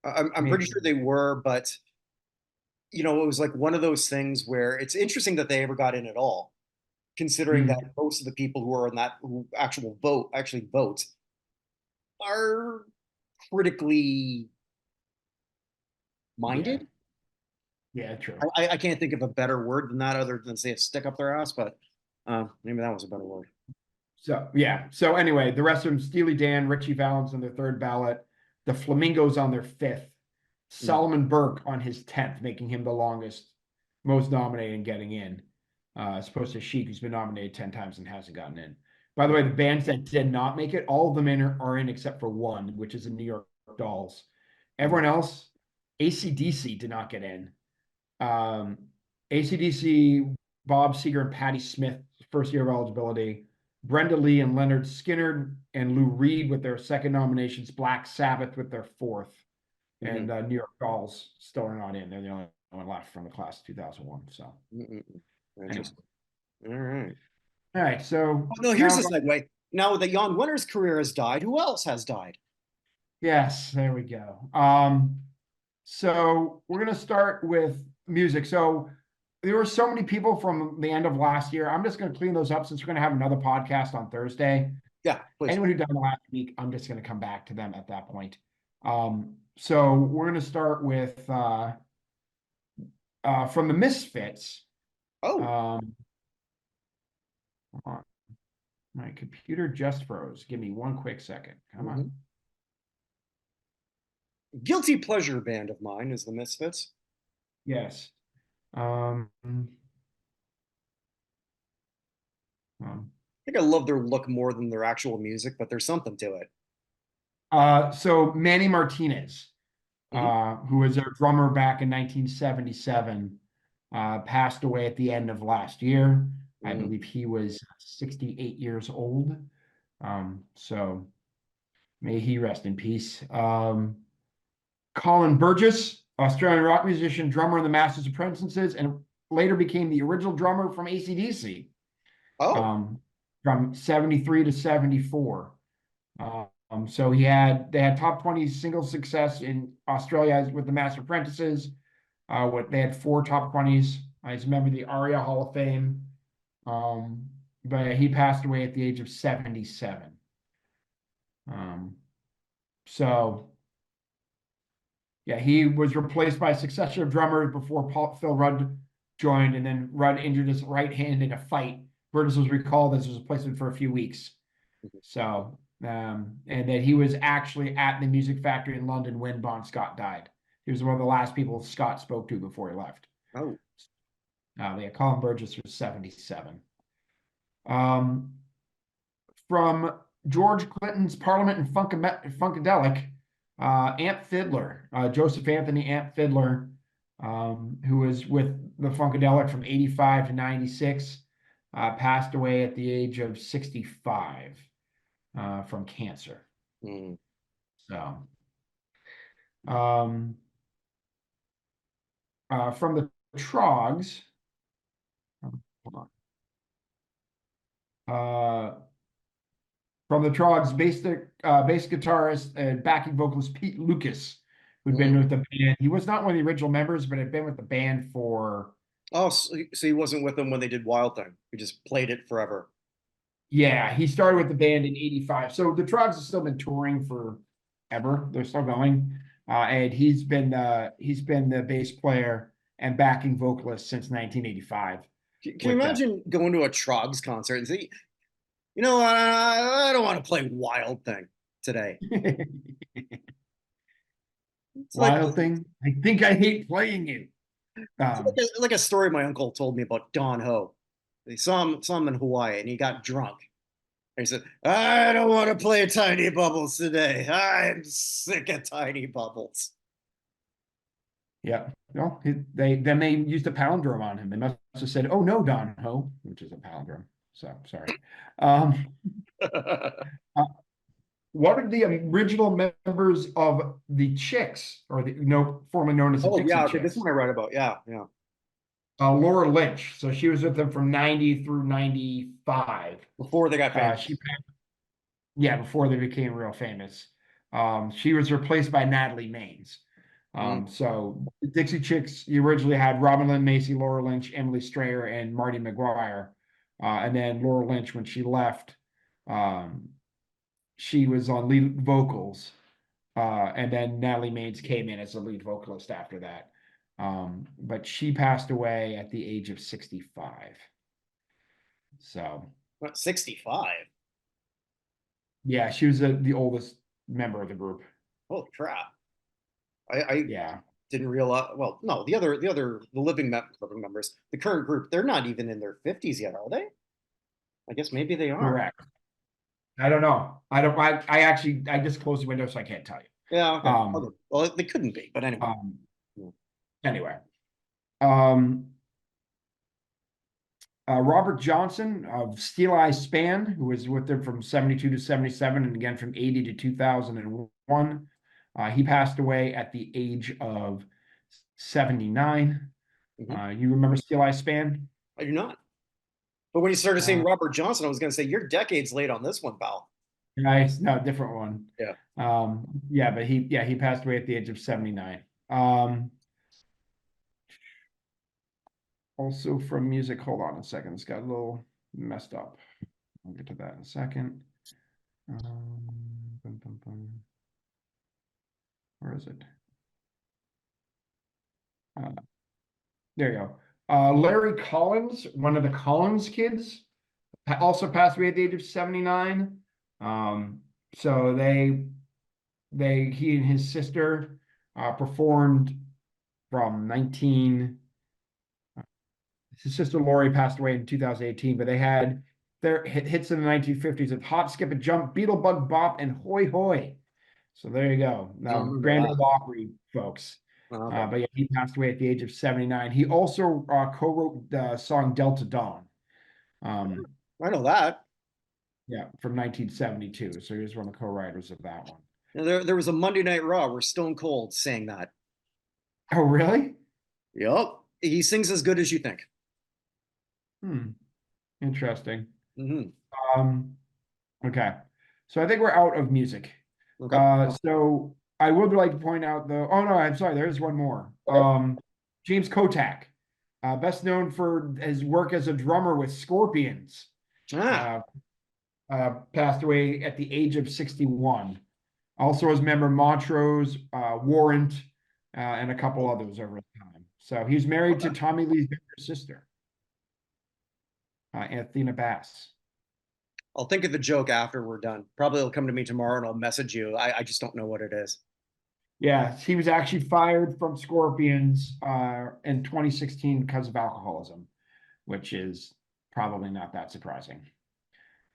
A: I'm pretty
B: Maybe.
A: sure they were, but it was like one of those things where it's interesting that they ever got in at all, considering that
B: Mm,
A: most of the people who are in that who actually vote are critically
B: yeah.
A: minded.
B: Yeah, true.
A: I can't think of a better word than that other than say a stick up their ass, but maybe that was a better word.
B: So yeah. So anyway, the rest of them: Steely Dan, Richie Valens on their third ballot, the Flamingos on their fifth,
A: Mm.
B: Solomon Burke on his 10th, making him the longest, most nominated and getting in, as opposed to Sheik, who's been nominated 10 times and hasn't gotten in. By the way, the bands that did not make it, all of them are in except for one, which is the New York Dolls. Everyone else, AC/DC did not get in. AC/DC, Bob Seger and Patti Smith, first year of eligibility. Brenda Lee and Leonard Skinner and Lou Reed with their second nominations. Black Sabbath with their fourth. And
A: Mhm.
B: New York Dolls still are not in. They're the only one left from the class of 2001. So
A: Mm-mm.
B: anyway.
A: Interesting. All right.
B: All right. So
A: Oh, no, here's
B: now,
A: a segue. Now that Jan Winter's career has died, who else has died?
B: yes, there we go. So we're gonna start with music. So there were so many people from the end of last year. I'm just gonna clean those up since we're gonna have another podcast on Thursday.
A: Yeah, please.
B: Anyone who died last week, I'm just gonna come back to them at that point. So we're gonna start with from the Misfits.
A: Oh,
B: Hold on. My computer just froze. Give me one quick second. Come
A: mhm.
B: on.
A: Guilty pleasure band of mine is the Misfits.
B: Yes. Um, um,
A: I think I love their look more than their actual music, but there's something to it.
B: so Manny Martinez,
A: Mhm.
B: who was their drummer back in 1977, passed away at the end of last year. I
A: Mm.
B: believe he was 68 years old. So may he rest in peace. Colin Burgess, Australian rock musician, drummer in the Masters of Apprentices, and later became the original drummer from AC/DC,
A: Oh,
B: um, from 73 to 74. So they had top 20 single success in Australia with the Master Apprentices. They had 4 top 20s. I just remember the ARIA Hall of Fame. But he passed away at the age of 77. Um, so yeah, he was replaced by a succession of drummers before Phil Rudd joined, and then Rudd injured his right hand in a fight. Burgess was recalled as his replacement for a few weeks. So, and that he was actually at the Music Factory in London when Bon Scott died. He was one of the last people Scott spoke to before he left.
A: oh,
B: Yeah, Colin Burgess was 77. Um, from George Clinton's Parliament and Funkadelic, Amp Fiddler, Joseph Anthony Amp Fiddler, who was with the Funkadelic from 85 to 96, passed away at the age of 65 from cancer.
A: mm.
B: So, um, from the Trogs, hold on. From the Trogs, bass guitarist and backing vocalist Pete Lucas, who'd been
A: Mm.
B: with the band. He was not one of the original members, but had been with the band for,
A: Oh, so he wasn't with them when they did Wild Thing. He just played it forever.
B: yeah, he started with the band in 85. So the Trogs have still been touring forever. They're still going. And he's been the bass player and backing vocalist since 1985
A: Can you
B: with them.
A: imagine going to a Trogs concert and say, you know, I don't want to play Wild Thing today. It's like
B: Wild Thing. I think I hate playing you.
A: like a story my uncle told me about Don Ho. They saw him in Hawaii, and he got drunk. And he said, "I don't want to play Tiny Bubbles today. I'm sick of Tiny Bubbles."
B: Yeah. Well, they used a palindrome on him. They must have said, "Oh no, Don Ho," which is a palindrome. So sorry. Um, uh, what are the original members of the Chicks, or the formerly known as the
A: Oh
B: Dixie
A: yeah, okay, this
B: Chicks?
A: one I read about. Yeah, yeah.
B: Laura Lynch. So she was with them from 90 through 95.
A: Before they got
B: She
A: famous.
B: Yeah, before they became real famous. She was replaced by Natalie Maines.
A: Mm.
B: So Dixie Chicks, you originally had Robin Lynn Macy, Laura Lynch, Emily Strayer, and Marty McGuire. And then Laura Lynch, when she left, um, she was on lead vocals. And then Natalie Maines came in as the lead vocalist after that. But she passed away at the age of 65. So
A: What, 65?
B: yeah, she was the oldest member of the group.
A: Holy crap. I
B: Yeah.
A: didn't realize. Well, no, the living members, the current group, they're not even in their 50s yet, are they? I guess maybe they are.
B: Correct. I don't know. I actually I just closed the window, so I can't tell
A: Yeah,
B: you.
A: okay. Okay. Well, they couldn't be, but anyway.
B: Um
A: Yeah.
B: anyway. Um Robert Johnson of Steel Eye Span, who was with them from 72 to 77 and again from 80 to 2001. He passed away at the age of 79.
A: Mhm.
B: You remember Steel Eye Span?
A: I do not. But when you started saying
B: Uh,
A: Robert Johnson, I was going to say you're decades late on this one, pal.
B: nice, no, different one.
A: Yeah.
B: Yeah, but he passed away at the age of 79. Um, Also from music, hold on a second. It's got a little messed up. I'll get to that in a second. Bum, bum, bum. Where is it? Uh, There you go. Larry Collins, one of the Collins kids, also passed away at the age of 79. So he and his sister performed from 19. His sister Lori passed away in 2018, but they had their hits in the 1950s of Hop, Skip, and Jump, Beetlebug Bop, and Hoy Hoy. So there you go.
A: I don't
B: Now,
A: remember
B: Grand
A: that.
B: Ole Opry, folks.
A: Okay.
B: But yeah, he passed away at the age of 79. He also co-wrote the song Delta Dawn.
A: I know that.
B: Yeah, from 1972. So he was one of the co-writers of that one.
A: There was a Monday Night Raw where Stone Cold sang that.
B: Oh, really?
A: Yup. He sings as good as you think.
B: Interesting.
A: Hmm.
B: Okay. So I think we're out of music.
A: Okay.
B: So I would like to point out though. Oh no, I'm sorry. There's one more.
A: Okay.
B: James Kotak, best known for his work as a drummer with Scorpions,
A: Ah,
B: passed away at the age of 61. Also as a member of Montrose, Warrant, and a couple others over time. So he's married to Tommy Lee's younger sister, Athena Bass.
A: I'll think of the joke after we're done. Probably it'll come to me tomorrow and I'll message you. I just don't know what it is.
B: Yeah, he was actually fired from Scorpions in 2016 because of alcoholism, which is probably not that surprising.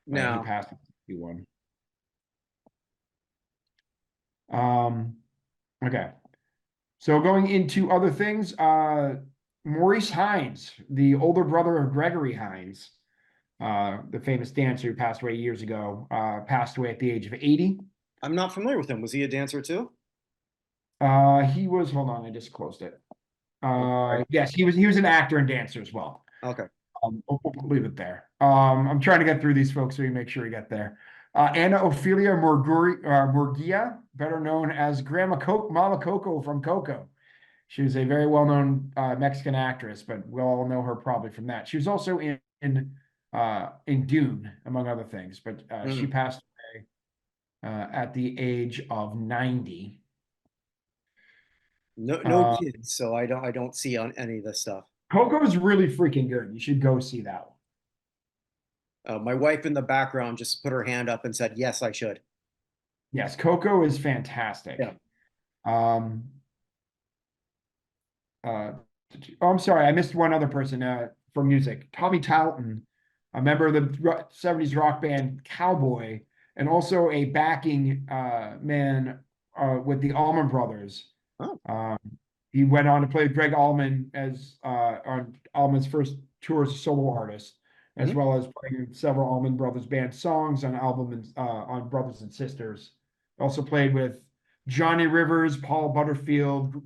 B: But yeah, he
A: No.
B: passed at 61. Okay. So going into other things, Maurice Hines, the older brother of Gregory Hines, the famous dancer who passed away years ago, passed away at the age of 80.
A: I'm not familiar with him. Was he a dancer too?
B: He was, hold on, I just closed it.
A: Okay.
B: Yes, he was an actor and dancer as well.
A: Okay.
B: We'll leave it there. I'm trying to get through these folks so we make sure we get there. Anna Ophelia Murguia, better known as Mama Coco from Coco. She was a very well-known Mexican actress, but we all know her probably from that. She was also in Dune, among other things, but she passed away at the age of 90.
A: No kids, so I don't see on any of this stuff.
B: Coco is really freaking good. You should go see that one.
A: My wife in the background just put her hand up and said, "Yes, I should."
B: Yes, Coco is fantastic.
A: Yeah.
B: Oh, I'm sorry, I missed one other person for music. Tommy Talton, a member of the 70s rock band Cowboy, and also a backing man with the Allman Brothers.
A: Oh.
B: He went on to play with Greg Allman as on Allman's first tour as a solo artist, as well as playing several Allman Brothers band songs on on Brothers and Sisters. Also played with Johnny Rivers, Paul Butterfield,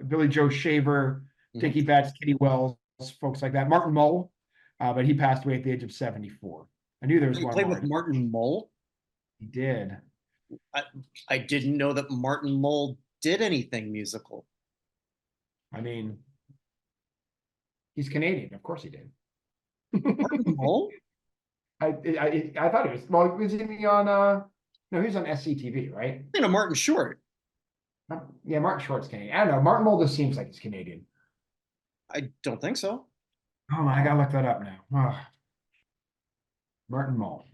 B: Billy Joe Shaver, Dickie Betts, Kitty Wells, folks like that. Martin Mull, but he passed away at the age of 74. I knew there was
A: He
B: one
A: played
B: more.
A: with Martin Mull.
B: He did.
A: I didn't know that Martin Mull did anything musical.
B: I mean, he's Canadian. Of course he did.
A: Martin Mull?
B: I thought he was. Well, was he on? No, he was on SCTV, right?
A: You know, Martin Short.
B: Yeah, Martin Short's Canadian. I don't know. Martin Mull just seems like he's Canadian.
A: I don't think so.
B: Oh, I gotta look that up now. Oh. Martin Mull.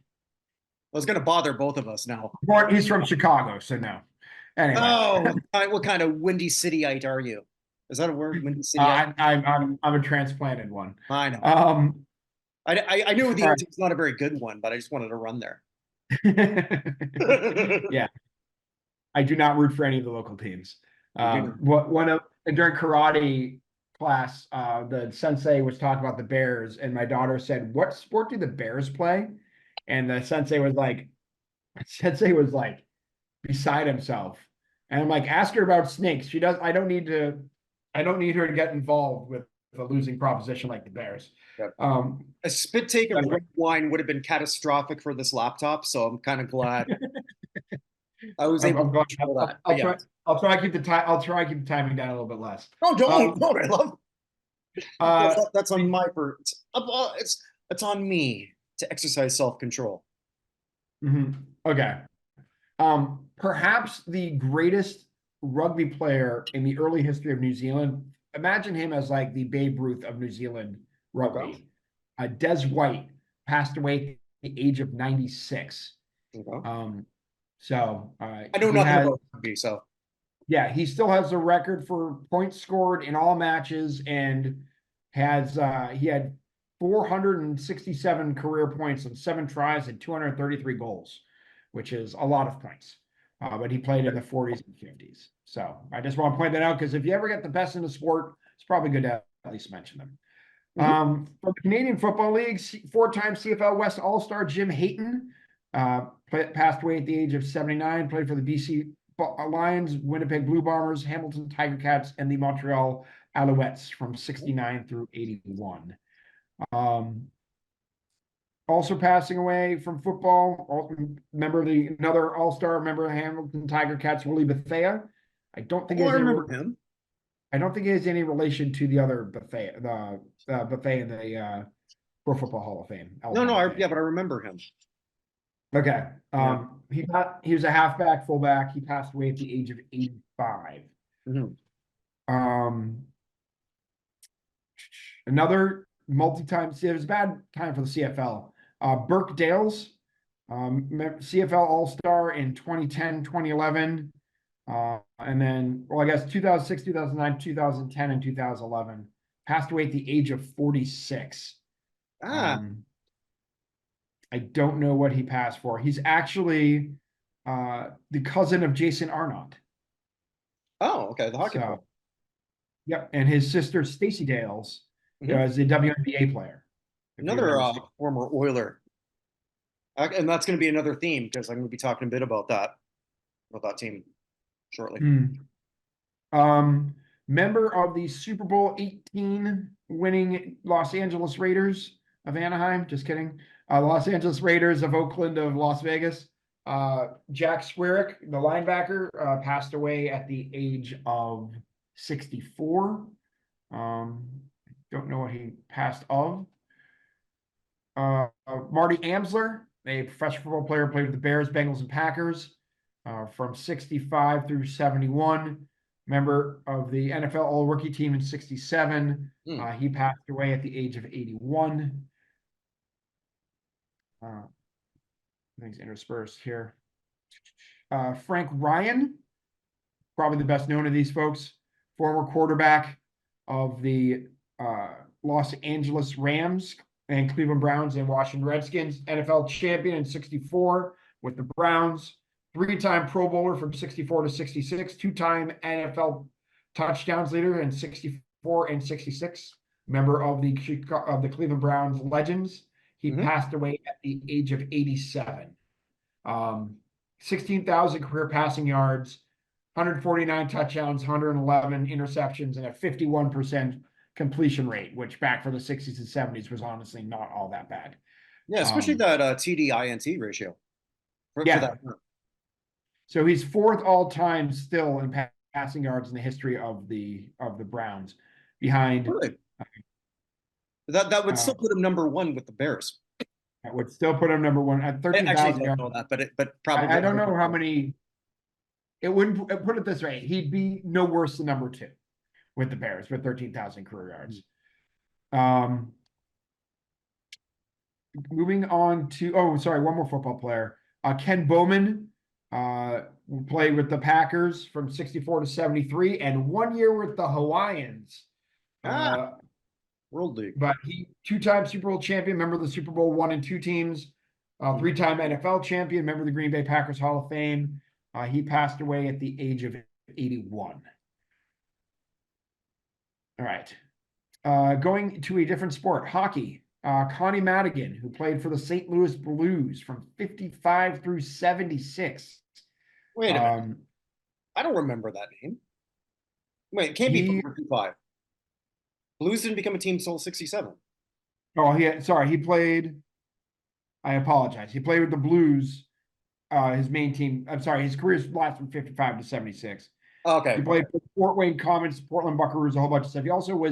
A: I was going to bother both of us now.
B: He's from Chicago, so no. Anyway.
A: Oh, what kind of Windy Cityite are you? Is that a word? Windy Cityite?
B: I'm a transplanted one.
A: I know. I knew the answer was not a very good one, but I just wanted to run there.
B: Yeah. I do not root for any of the local teams. During karate class, the sensei was talking about the Bears, and my daughter said, "What sport do the Bears play?" And the sensei was like beside himself. And I'm like, ask her about snakes. She does. I don't need her to get involved with a losing proposition like the Bears.
A: Yep. A spit take of red wine would have been catastrophic for this laptop, so I'm kind of glad I was able to control that.
B: I'll try to keep the time. I'll try to keep the timing down a little bit less.
A: Oh, don't! I love. That's on my part. It's on me to exercise self-control.
B: Okay. Perhaps the greatest rugby player in the early history of New Zealand imagine him as like the Babe Ruth of New Zealand
A: Okay.
B: rugby. Des White passed away at the age of 96.
A: Okay.
B: So
A: I know
B: he
A: nothing
B: has,
A: about rugby, so
B: yeah, he still has the record for points scored in all matches, and has he had 467 career points and 7 tries and 233 goals, which is a lot of points. But he played in the 40s and 50s. So I just want to point that out, because if you ever get the best in the sport, it's probably good to at least mention them.
A: Mhm.
B: For the Canadian Football League, four-time CFL West All-Star Jim Hayton passed away at the age of 79, played for the BC Lions, Winnipeg Blue Bombers, Hamilton Tiger Cats, and the Montreal Alouettes from 69 through 81. Also passing away from football, member of another All-Star member of the Hamilton Tiger Cats, Willie Bethea. I don't think he
A: Oh, I
B: has any
A: remember him.
B: I don't think he has any relation to the other Buffet, the Buffet in the Pro Football Hall of Fame.
A: No, no,
B: Alabama Buffet.
A: yeah, but I remember him.
B: Okay.
A: Yeah.
B: He was a halfback, fullback. He passed away at the age of 85.
A: Mhm.
B: Um, Another multi-time. It was a bad time for the CFL. Burke Dales, CFL All-Star in 2010, 2011. And then, well, I guess 2006, 2009, 2010, and 2011. Passed away at the age of 46.
A: Ah,
B: I don't know what he passed for. He's actually the cousin of Jason Arnott.
A: oh, okay, the hockey player.
B: So, yep. And his sister, Stacey Dales,
A: Mhm.
B: is a WNBA player. If you
A: Another
B: remember.
A: former Oiler. And that's going to be another theme because I'm going to be talking a bit about that team shortly.
B: Um, Member of the Super Bowl 18 winning Los Angeles Raiders of Anaheim. Just kidding. Los Angeles Raiders of Oakland of Las Vegas. Jack Swearick, the linebacker, passed away at the age of 64. Don't know what he passed of. Marty Amsler, a professional football player, played with the Bears, Bengals, and Packers from 65 through 71. Member of the NFL All-Rookie team in 67.
A: Hmm.
B: He passed away at the age of 81. Things interspersed here. Frank Ryan, probably the best known of these folks, former quarterback of the Los Angeles Rams and Cleveland Browns and Washington Redskins, NFL champion in 64 with the Browns, three-time Pro Bowler from 64 to 66, two-time NFL touchdowns leader in 64 and 66, member of the Cleveland Browns Legends. He
A: Mhm.
B: passed away at the age of 87. 16,000 career passing yards, 149 touchdowns, 111 interceptions, and a 51% completion rate, which back for the 60s and 70s was honestly not all that bad.
A: Yeah, especially that TD-INT ratio for
B: Yeah.
A: that.
B: So he's fourth all time still in passing yards in the history of the Browns, behind
A: Really? That would
B: uh,
A: still put him number one with the Bears.
B: that would still put him number one at
A: I actually
B: 13,000
A: don't
B: yards.
A: know that, but probably
B: I don't know how many. It wouldn't put it this way. He'd be no worse than number two with the Bears with 13,000 career yards. Moving on to, one more football player. Ken Bowman played with the Packers from 64 to 73 and 1 year with the Hawaiians.
A: World League.
B: But he two-time Super Bowl champion, member of the Super Bowl 1 and 2 teams, three-time NFL champion, member of the Green Bay Packers Hall of Fame. He passed away at the age of 81. All right. Going to a different sport, hockey. Connie Madigan, who played for the St. Louis Blues from 55 through 76.
A: Wait a minute. I don't remember that name. Wait, it can't be from 55. Blues didn't become a team until 67.
B: Oh, he played. I apologize. He played with the Blues, his main team. I'm sorry, his career lasted from 55 to 76.
A: Okay.
B: He played for Fort Wayne Comets, Portland Buckaroos, a whole bunch of stuff. He also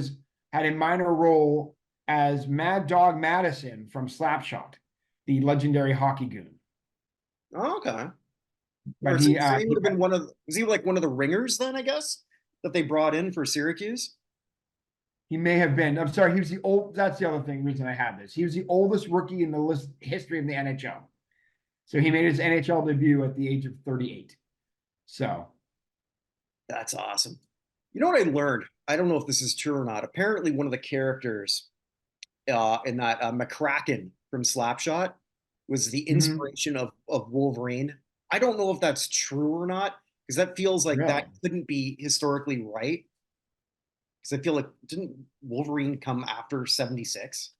B: had a minor role as Mad Dog Madison from Slapshot, the legendary hockey goon.
A: Oh, okay.
B: But
A: he would have been was he like one of the ringers then, I guess, that they brought in for Syracuse?
B: He may have been. I'm sorry. He was the old. That's the other reason I have this. He was the oldest rookie in the history of the NHL. So he made his NHL debut at the age of 38. So
A: That's awesome. You know what I learned? I don't know if this is true or not. Apparently, one of the characters in that McCracken from Slapshot was the
B: mhm,
A: inspiration of Wolverine. I don't know if that's true or not because that feels like that
B: really,
A: couldn't be historically right. Because I feel like didn't Wolverine come after 76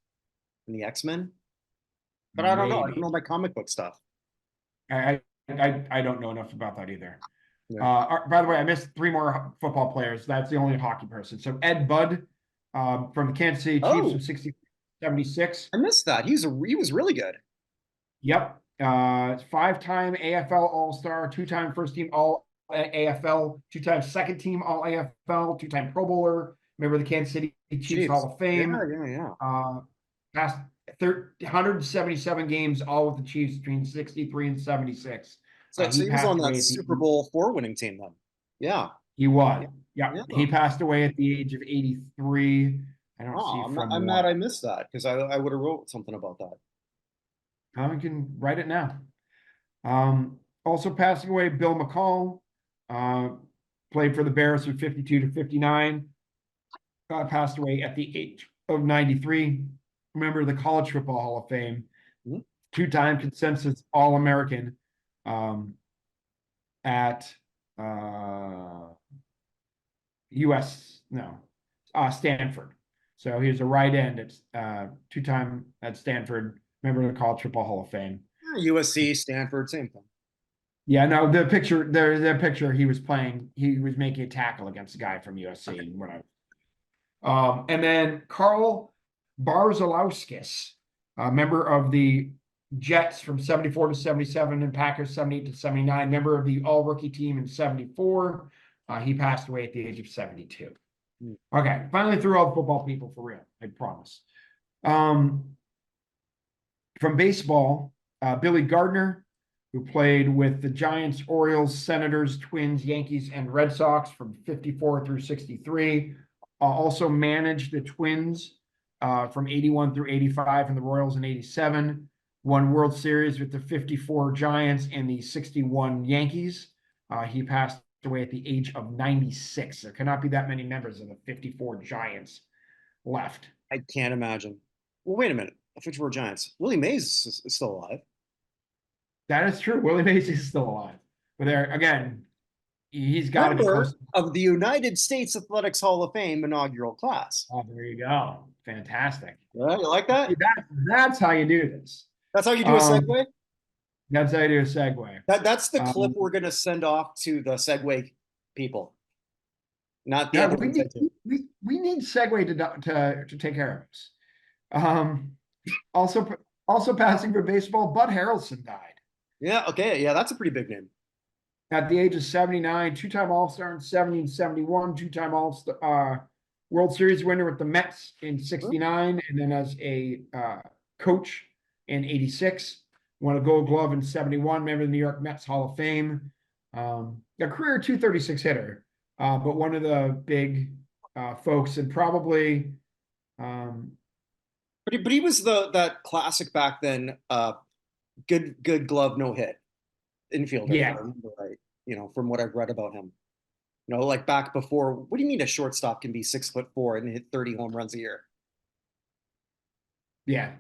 A: in the X-Men? But I don't know. I don't
B: maybe.
A: know my comic book stuff.
B: I don't know enough about that either.
A: Yeah.
B: By the way, I missed three more football players. That's the only hockey person. So Ed Budd from the Kansas City Chiefs from
A: Oh,
B: 76.
A: I missed that. He was really good.
B: Yep. Five-time AFL All-Star, two-time first team All AFL, two-time second team All AFL, two-time Pro Bowler, member of the Kansas City Chiefs
A: Chiefs.
B: Hall of
A: Yeah,
B: Fame.
A: yeah, yeah.
B: Past 177 games, all with the Chiefs between 63 and 76.
A: So
B: He
A: he was on
B: passed
A: that
B: away at the
A: Super Bowl four winning team then. Yeah.
B: he was.
A: Yeah.
B: Yeah,
A: Yeah.
B: he passed away at the age of 83. I don't see
A: Oh,
B: from
A: I'm mad
B: what.
A: I missed that because I would have wrote something about that.
B: I can write it now. Also passing away, Bill McCall, uh, played for the Bears from 52 to 59. Passed away at the age of 93. Member of the College Football Hall of Fame,
A: Mhm.
B: two-time consensus All-American um, at US, no, Stanford. So he was a right end at two-time at Stanford, member of the College Football Hall of Fame.
A: USC, Stanford, same thing.
B: Yeah, no, the picture he was playing, he was making a tackle against a guy from USC and whatever. And then Carl Barzalowskis, a member of the Jets from 74 to 77 and Packers 78 to 79, member of the all rookie team in 74. He passed away at the age of 72.
A: Mm.
B: Okay, finally through all the football people for real, I promise. Um, from baseball, Billy Gardner, who played with the Giants, Orioles, Senators, Twins, Yankees, and Red Sox from 54 through 63. Also managed the Twins from 81 through 85 and the Royals in 87. Won World Series with the 54 Giants and the 61 Yankees. He passed away at the age of 96. There cannot be that many members of the 54 Giants left.
A: I can't imagine. Well, wait a minute. I thought you were Giants. Willie Mays is still alive.
B: That is true. Willie Mays is still alive. But there again, he's got to be
A: Member
B: close.
A: of the United States Athletics Hall of Fame inaugural class.
B: Oh, there you go. Fantastic.
A: Yeah, you like that?
B: That's how you do this.
A: That's how you do a
B: Um,
A: segue?
B: that's how you do a segue.
A: That's the clip
B: Um,
A: we're gonna send off to the Segway people, not the
B: yeah,
A: other ones I do.
B: we need segue to take care of us. Um, also also passing for baseball, Bud Harrelson died
A: Yeah, okay, yeah, that's a pretty big name.
B: at the age of 79, two-time All-Star in 70 and 71, two-time All-Star World Series winner with the Mets in 69, and then as a coach in 86, won a Gold Glove in 71, member of the New York Mets Hall of Fame. A career 236 hitter, but one of the big folks, and probably um,
A: But he was the that classic back then, good glove, no hit infielder, if I
B: yeah,
A: remember right. From what I've read about him. Like back before. What do you mean a shortstop can be 6'4" and hit 30 home runs a year?
B: yeah.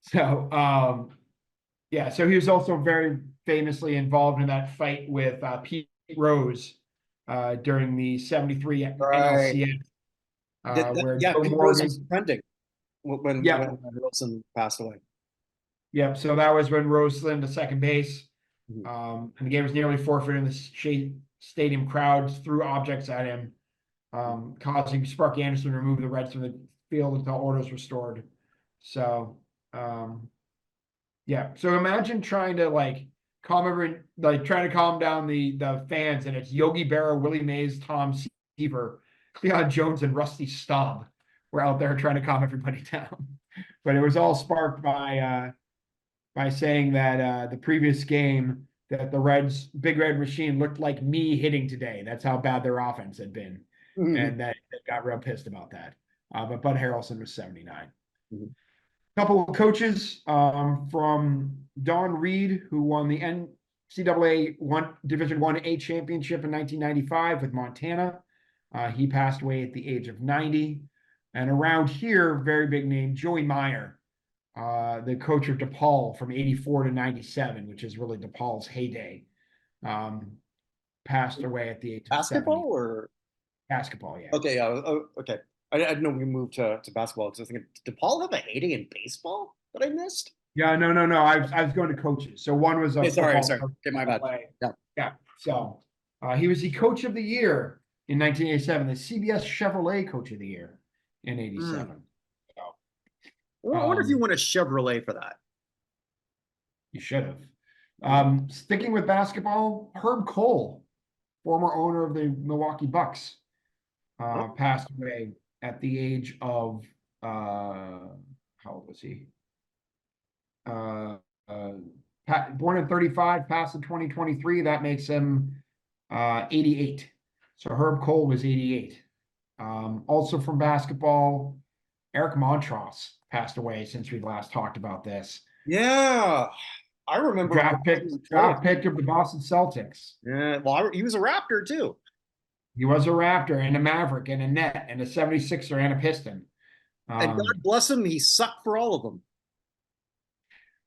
B: So yeah, so he was also very famously involved in that fight with Pete Rose during the 73
A: Right.
B: NLCS, where
A: Yeah,
B: Joe
A: Pete Rose was
B: Morgan,
A: trending
B: yep,
A: when Wilson passed away.
B: yep. So that was when Rose slid into second base.
A: Mhm.
B: And the game was nearly forfeited. The stadium crowds threw objects at him, causing Sparky Anderson to remove the Reds from the field until order was restored. So, yeah. So imagine trying to trying to calm down the fans, and it's Yogi Berra, Willie Mays, Tom Seaver, Cleon Jones, and Rusty Staub. We're out there trying to calm everybody down. But it was all sparked by saying that the previous game that the Big Red Machine looked like me hitting today. That's how bad their offense had been,
A: Mhm.
B: and that got real pissed about that. But Bud Harrelson was 79.
A: Mhm.
B: Couple of coaches from Don Reed, who won the NCAA Division 1A championship in 1995 with Montana. He passed away at the age of 90. And around here, very big name, Joey Meyer, the coach of DePaul from 84 to 97, which is really DePaul's heyday. Passed away at the age of 70.
A: Basketball or
B: Basketball, yeah.
A: okay, yeah, okay. I didn't know we moved to basketball because I was thinking, did Paul have a heyday in baseball that I missed?
B: Yeah, no. I was going to coaches. So one was a
A: Okay, sorry.
B: football coach.
A: Okay, my bad. Yeah.
B: Yeah. So he was the coach of the year in 1987, the CBS Chevrolet Coach of the Year in 87. So
A: Well, I wonder if you won a Chevrolet for that.
B: you should have. Sticking with basketball, Herb Cole, former owner of the Milwaukee Bucks, passed away at the age of how old was he? Born in 35, passed in 2023. That makes him 88. So Herb Cole was 88. Also from basketball, Eric Montross passed away since we last talked about this.
A: Yeah, I remember.
B: Draft pick of the Boston Celtics.
A: Yeah, well, he was a Raptor too.
B: He was a Raptor and a Maverick and a Net and a 76er and a Piston.
A: And God bless him, he sucked for all of them.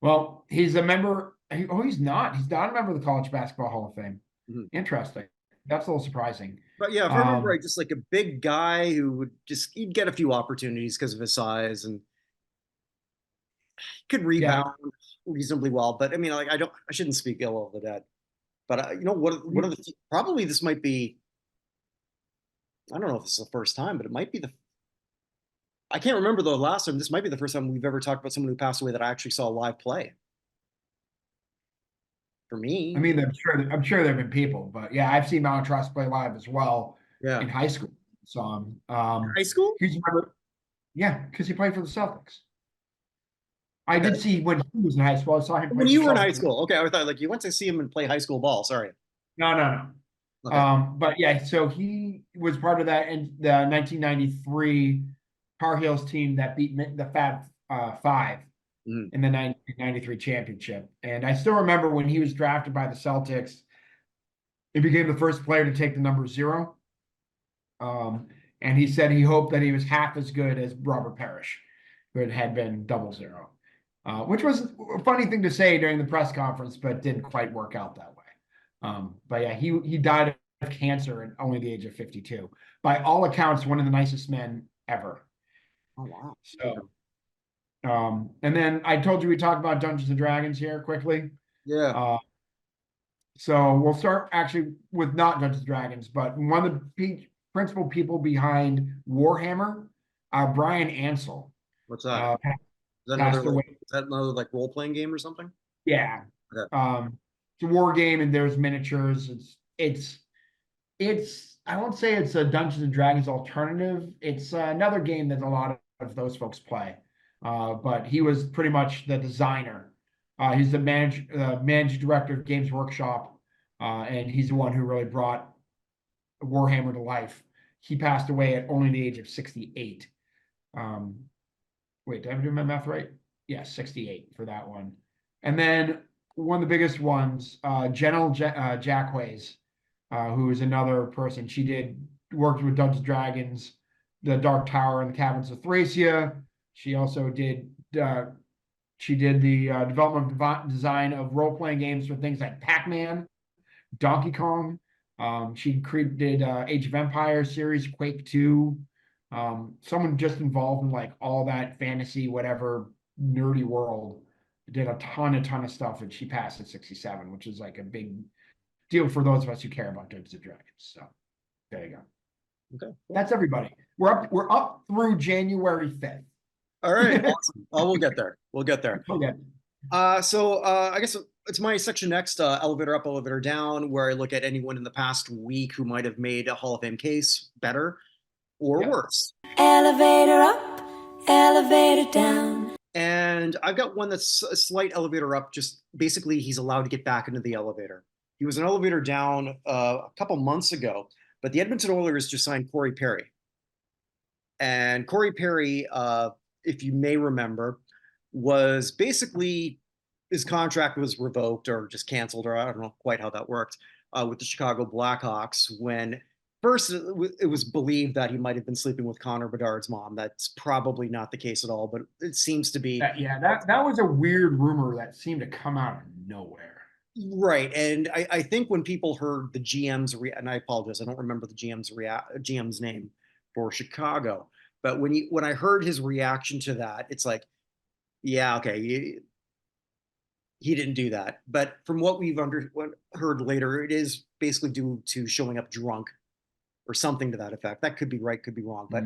B: Well, he's a member. He's not. He's not a member of the College Basketball Hall of Fame.
A: Mm-hmm.
B: Interesting. That's a little surprising.
A: But yeah, if I remember right, just like a big guy who would he'd get a few opportunities because of his size and could rebound reasonably well. But I mean, like I shouldn't speak ill of the dead. But you know what are the probably this might be. I don't know if this is the first time, but it might be I can't remember the last time. This might be the first time we've ever talked about someone who passed away that I actually saw live play. For me,
B: I mean, I'm sure there have been people, but yeah, I've seen Montross play live as well.
A: Yeah,
B: in high school. So
A: high school.
B: Yeah, because he played for the Celtics. I did see when he was in high school. I saw him
A: when you were in high school. Okay, I thought like you went to see him and play high school ball. Sorry.
B: No. Okay. But yeah, so he was part of that in the 1993 Tar Heels team that beat the Fab Five in the 1993 championship. And I still remember when he was drafted by the Celtics, he became the first player to take the number 0. And he said he hoped that he was half as good as Robert Parrish, who had been 00, which was a funny thing to say during the press conference, but didn't quite work out that way. But yeah, he died of cancer at only the age of 52. By all accounts, one of the nicest men ever.
A: Oh wow!
B: So, and then I told you we talked about Dungeons and Dragons here quickly.
A: Yeah.
B: So we'll start actually with not Dungeons and Dragons, but one of the principal people behind Warhammer, Brian Ansell.
A: What's that? Is that another like role playing game or something?
B: Yeah. Okay. It's a war game and there's miniatures. It's I won't say it's a Dungeons and Dragons alternative. It's another game that a lot of those folks play. But he was pretty much the designer. He's the managing director of Games Workshop, and he's the one who really brought Warhammer to life. He passed away at only the age of 68. Wait, did I do my math right? Yeah, 68 for that one. And then one of the biggest ones, General Jackways, who is another person. She worked with Dungeons and Dragons, the Dark Tower, and the Caverns of Thracia. She also did the development of design of role-playing games for things like Pac-Man, Donkey Kong. She created Age of Empires series, Quake 2. Someone just involved in like all that fantasy, whatever nerdy world. Did a ton of stuff, and she passed at 67, which is like a big deal for those of us who care about Dungeons and Dragons. So there you go. Okay, that's everybody. We're up through January 5th.
A: All right, awesome. We'll get there.
B: Okay.
A: So I guess it's my section next, elevator up, elevator down, where I look at anyone in the past week who might have made a Hall of Fame case better or worse.
C: Elevator up, elevator down.
A: And I've got one that's a slight elevator up, just basically he's allowed to get back into the elevator. He was an elevator down a couple months ago, but the Edmonton Oilers just signed Corey Perry. And Corey Perry, if you may remember, was basically his contract was revoked or just canceled, or I don't know quite how that worked, with the Chicago Blackhawks when first it was believed that he might have been sleeping with Connor Bedard's mom. That's probably not the case at all, but it seems to be.
B: That was a weird rumor that seemed to come out of nowhere.
A: Right. And I think when people heard the GM's, and I apologize, I don't remember the GM's name for Chicago, but when I heard his reaction to that, it's like, yeah, okay, he didn't do that. But from what we've heard later, it is basically due to showing up drunk or something to that effect. That could be right, could be wrong, but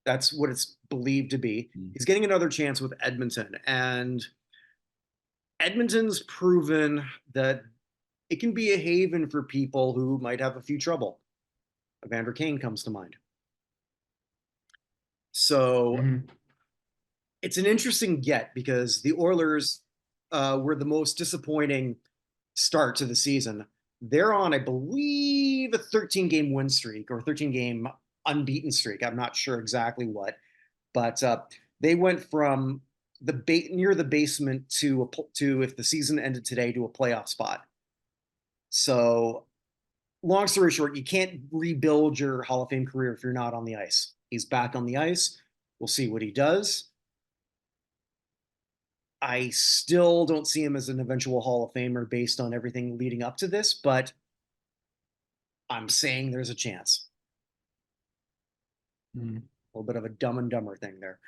A: that's what it's believed to be. He's getting another chance with Edmonton, and Edmonton's proven that it can be a haven for people who might have a few trouble. Evander Kane comes to mind. So it's an interesting get because the Oilers were the most disappointing start to the season. They're on, I believe, a 13-game win streak or 13-game unbeaten streak. I'm not sure exactly what, but they went from near the basement to if the season ended today, to a playoff spot. So, long story short, you can't rebuild your Hall of Fame career if you're not on the ice. He's back on the ice. We'll see what he does. I still don't see him as an eventual Hall of Famer based on everything leading up to this, but I'm saying there's a chance. A little bit of a Dumb and Dumber thing there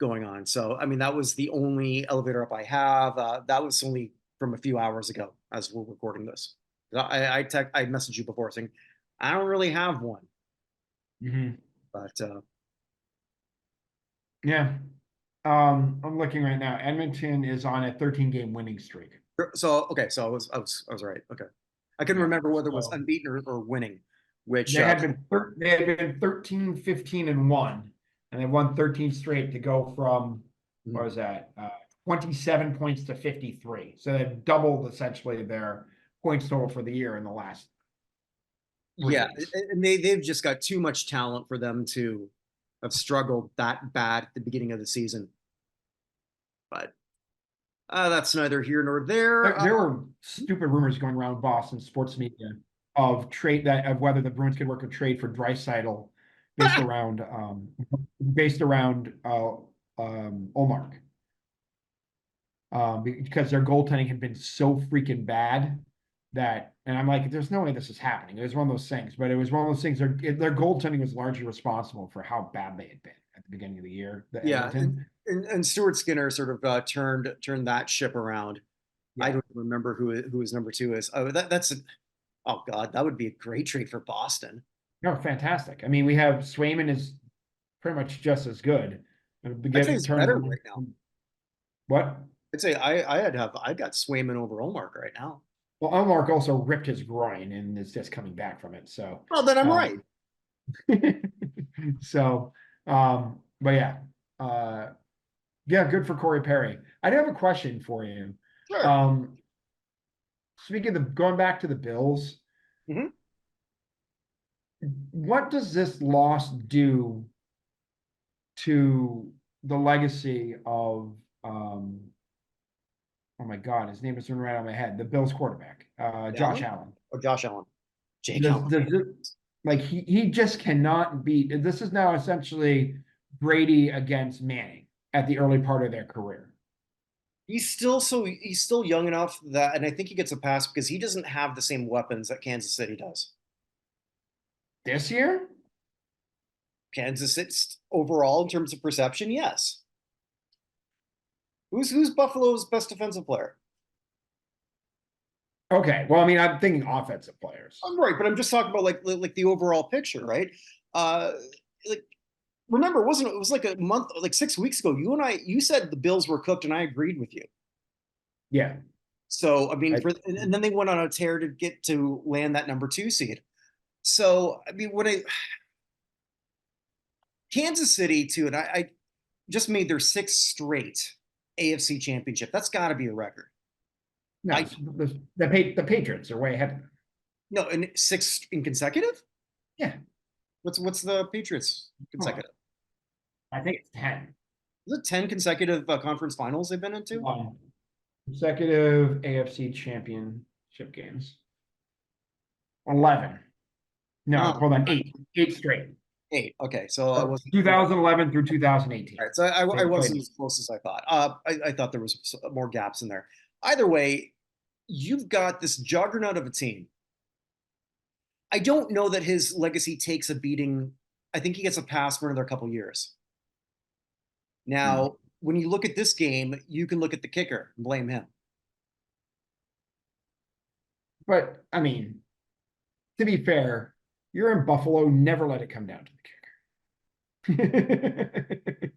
A: going on. So, I mean, that was the only elevator up I have. That was only from a few hours ago as we're recording this. I messaged you before saying I don't really have one. But
B: yeah. I'm looking right now. Edmonton is on a 13-game winning streak.
A: So okay, so I was right. Okay, I couldn't remember whether it was unbeaten or winning. Which
B: they had been 13, 15, and 1, and they won 13 straight to go from what was that 27 points to 53. So they've doubled essentially their points total for the year in the last.
A: Yeah, and they've just got too much talent for them to have struggled that bad at the beginning of the season. But that's neither here nor there.
B: There were stupid rumors going around Boston sports media of whether the Bruins could work a trade for Draisaitl based around Ullmark. Because their goaltending had been so freaking bad that, and I'm like, there's no way this is happening. It was one of those things, but it was one of those things. Their goaltending was largely responsible for how bad they had been at the beginning of the year.
A: And Stuart Skinner sort of turned that ship around. Yeah. I don't remember who his number 2 is. Oh, oh God, that would be a great trade for Boston.
B: No, fantastic. I mean, we have Swayman is pretty much just as good.
A: I'd say he's better right now.
B: What?
A: I'd say I got Swayman over Ullmark right now.
B: Well, Ullmark also ripped his groin and is just coming back from it. So,
A: well, then I'm right.
B: So, but yeah, yeah, good for Corey Perry. I do have a question for you.
A: Sure.
B: Speaking of going back to the Bills, what does this loss do to the legacy of oh my God, his name is right on my head. The Bills quarterback, Josh Allen.
A: Oh, Josh Allen.
B: Like he just cannot beat. This is now essentially Brady against Manning at the early part of their career.
A: He's still young enough that, and I think he gets a pass because he doesn't have the same weapons that Kansas City does.
B: This year?
A: Kansas City overall in terms of perception, yes. Who's Buffalo's best defensive player?
B: Okay, well, I mean, I'm thinking offensive players.
A: I'm right, but I'm just talking about like the overall picture, right? Like, remember, it was like a month, like 6 weeks ago. You said the Bills were cooked, and I agreed with you.
B: Yeah.
A: So I mean, and then they went on a tear to land that number 2 seed. So I mean, Kansas City too, and I just made their 6th straight AFC championship. That's got to be a record.
B: No, the Patriots are way ahead of them.
A: No, and 6 in consecutive?
B: Yeah.
A: What's the Patriots consecutive?
B: I think it's 10.
A: Is it 10 consecutive conference finals they've been into?
B: Consecutive AFC championship games. 11. No,
A: Oh,
B: hold on. 8. 8 straight.
A: 8. Okay, so I wasn't
B: 2011 through 2018.
A: all right. So I
B: They
A: wasn't
B: played.
A: as close as I thought. I thought there was more gaps in there. Either way, you've got this juggernaut of a team. I don't know that his legacy takes a beating. I think he gets a pass for another couple years. Now, when you look at this game, you can look at the kicker and blame him.
B: But I mean, to be fair, you're in Buffalo. Never let it come down to the kicker.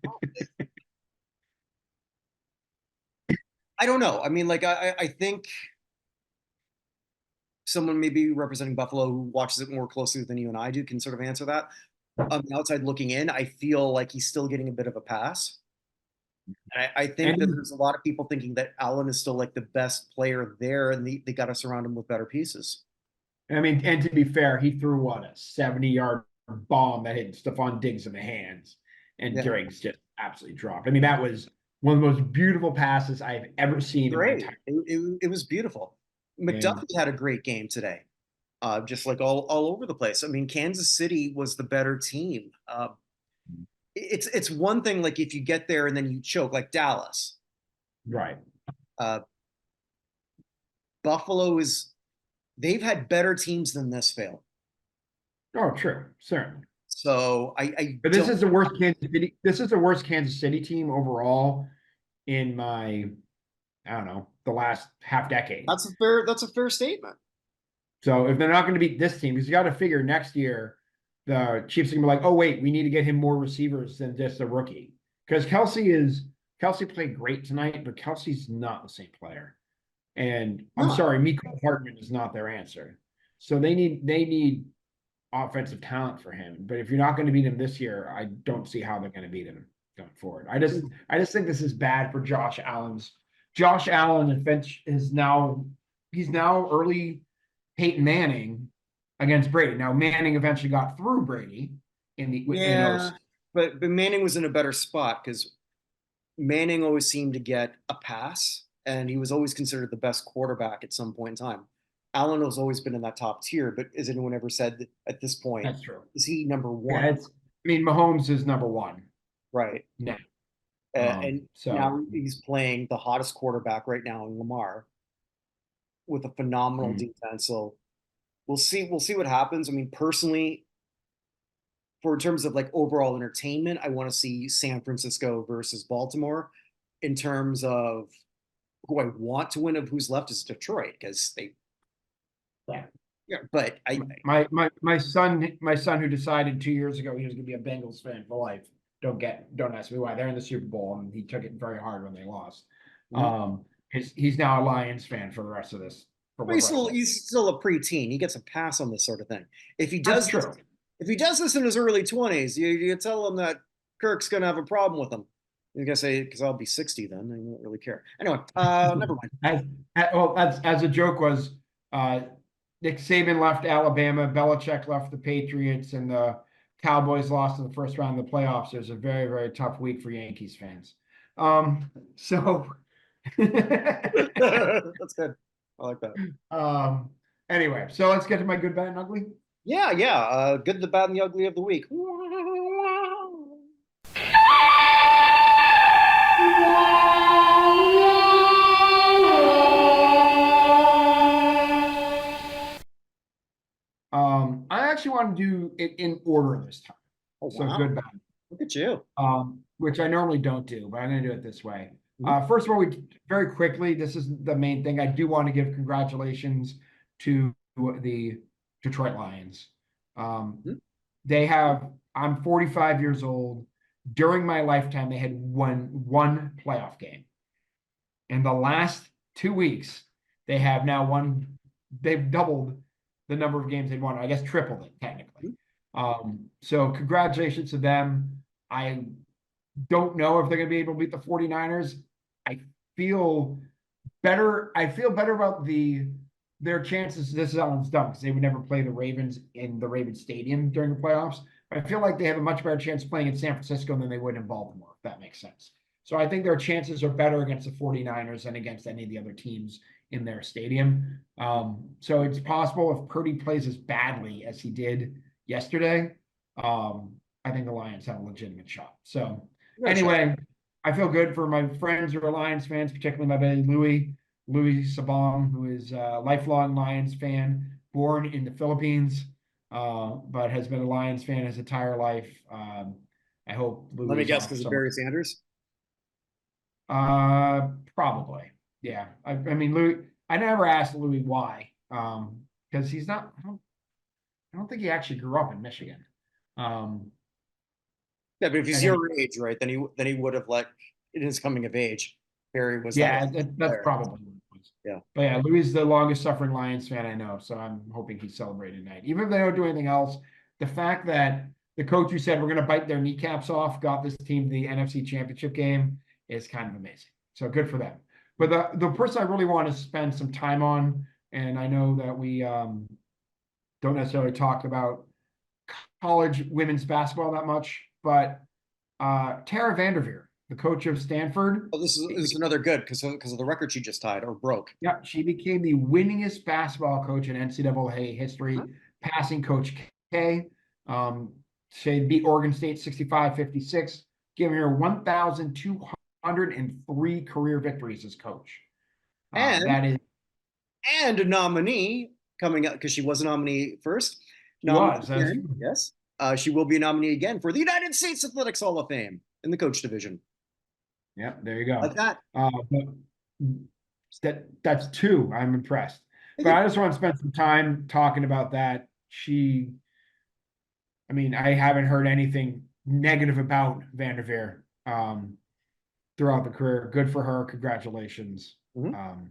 A: I don't know. I mean, like I think someone maybe representing Buffalo who watches it more closely than you and I do can sort of answer that. On the outside looking in, I feel like he's still getting a bit of a pass. And I think that there's a lot of people thinking that Allen is still like the best player there, and they got to surround him with better pieces.
B: I mean, and to be fair, he threw what, a 70-yard bomb that hit Stephon Diggs in the hands, and Diggs just absolutely dropped. I mean, that was one of the most beautiful passes I've ever seen in my
A: Great.
B: entire.
A: It was beautiful. McDuffie had a great game today, just like all over the place. I mean, Kansas City was the better team. It's one thing like if you get there and then you choke, like Dallas.
B: Right.
A: Buffalo they've had better teams than this fail.
B: Oh, true, certainly.
A: So
B: But this is the worst Kansas City. This is the worst Kansas City team overall in my, I don't know, the last half decade.
A: That's a fair statement.
B: So if they're not going to beat this team, because you got to figure next year the Chiefs are going to be like, oh wait, we need to get him more receivers than just a rookie. Because Kelsey played great tonight, but Kelsey's not the same player. And I'm sorry, Mecole Hardman is not their answer. So they need offensive talent for him. But if you're not going to beat him this year, I don't see how they're going to beat him going forward. I just think this is bad for Josh Allen is now early Peyton Manning against Brady. Now Manning eventually got through Brady
A: but Manning was in a better spot because Manning always seemed to get a pass, and he was always considered the best quarterback at some point in time. Allen has always been in that top tier, but has anyone ever said that at this point,
B: that's true.
A: Is he number one?
B: Yeah, Mahomes is number one.
A: Right.
B: Now.
A: And now he's playing the hottest quarterback right now in Lamar with a phenomenal defense. So we'll see what happens. I mean, personally, in terms of like overall entertainment, I want to see San Francisco versus Baltimore. In terms of who I want to win, of who's left is Detroit, because but
B: my son who decided 2 years ago he was going to be a Bengals fan for life. Don't ask me why. They're in the Super Bowl and he took it very hard when they lost. He's now a Lions fan for the rest of this.
A: He's still a preteen. He gets a pass on this sort of thing. If he does this in his early 20s, you tell him that Kirk's going to have a problem with him. He's going to say, because I'll be 60 then. I won't really care. Anyway, never mind.
B: As a joke was, Nick Saban left Alabama, Belichick left the Patriots, and the Cowboys lost in the first round of the playoffs. It was a very, very tough week for Yankees fans. So
A: that's good. I like that.
B: Anyway, so let's get to my good, bad, and ugly.
A: Yeah. Good, the bad, and the ugly of the week.
B: I actually want to do it in order this time.
A: Oh,
B: so
A: wow.
B: good, bad.
A: Look at you.
B: Which I normally don't do, but I'm going to do it this way. First of all, very quickly, this is the main thing. I do want to give congratulations to the Detroit Lions. I'm 45 years old. During my lifetime, they had won one playoff game. In the last 2 weeks, they have now won. They've doubled the number of games they've won. I guess tripled it technically. So congratulations to them. I don't know if they're going to be able to beat the 49ers. I feel better about their chances. This is Allen's dumb because they would never play the Ravens in the Ravens Stadium during the playoffs. I feel like they have a much better chance playing in San Francisco than they would in Baltimore, if that makes sense. So I think their chances are better against the 49ers than against any of the other teams in their stadium. So it's possible if Purdy plays as badly as he did yesterday, I think the Lions have a legitimate shot. So anyway, I feel good for my friends who are Lions fans, particularly my buddy Louis Sabong, who is a lifelong Lions fan, born in the Philippines, but has been a Lions fan his entire life. I hope Louis.
A: Let me guess, because of Barry Sanders.
B: Probably, yeah. I mean, Louis. I never asked Louis why, because he's not. I don't think he actually grew up in Michigan.
A: Yeah, but if he's your age, right, then he would have let in his coming of age. Barry was.
B: Yeah, that's probably what it was.
A: Yeah.
B: But yeah, Louis is the longest suffering Lions fan I know, so I'm hoping he's celebrating tonight. Even if they don't do anything else, the fact that the coach who said we're going to bite their kneecaps off got this team to the NFC Championship game is kind of amazing. So good for them. But the person I really want to spend some time on, and I know that we don't necessarily talk about college women's basketball that much, but Tara Vanderveer, the coach of Stanford.
A: Oh, this is another good because of the record she just tied or broke.
B: Yeah, she became the winningest basketball coach in NCAA history, passing Coach K. She beat Oregon State 65-56, giving her 1,203 career victories as coach.
A: And
B: that is
A: a nominee coming up because she was a nominee first. Yes. She will be a nominee again for the United States Athletics Hall of Fame in the coach division.
B: Yeah, there you go.
A: Like that.
B: That's two. I'm impressed. But I just want to spend some time talking about that. I haven't heard anything negative about Vanderveer throughout the career. Good for her. Congratulations.
A: Mm-hmm.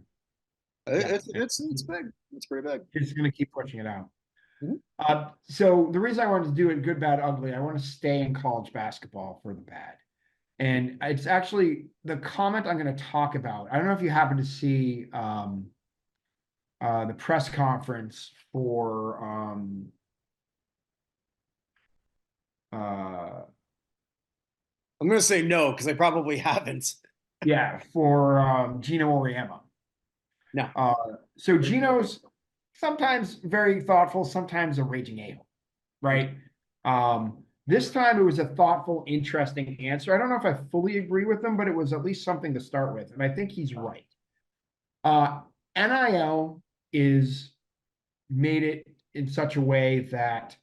A: It's big. It's pretty big.
B: She's going to keep pushing it out.
A: Mm-hmm.
B: So the reason I wanted to do it good, bad, ugly, I want to stay in college basketball for the bad. And it's actually the comment I'm going to talk about. I don't know if you happen to see the press conference for
A: I'm going to say no because I probably haven't.
B: Yeah, for Gino Auriemma.
A: No.
B: So Gino's sometimes very thoughtful, sometimes a raging a-hole, right? This time it was a thoughtful, interesting answer. I don't know if I fully agree with him, but it was at least something to start with, and I think he's right. NIL is made it in such a way that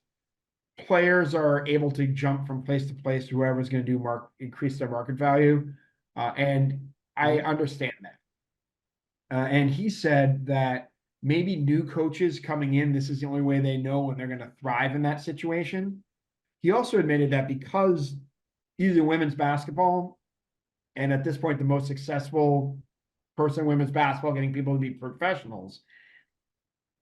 B: players are able to jump from place to place, whoever's going to do increase their market value, and I understand that. And he said that maybe new coaches coming in, this is the only way they know when they're going to thrive in that situation. He also admitted that because he's in women's basketball, and at this point, the most successful person in women's basketball, getting people to be professionals,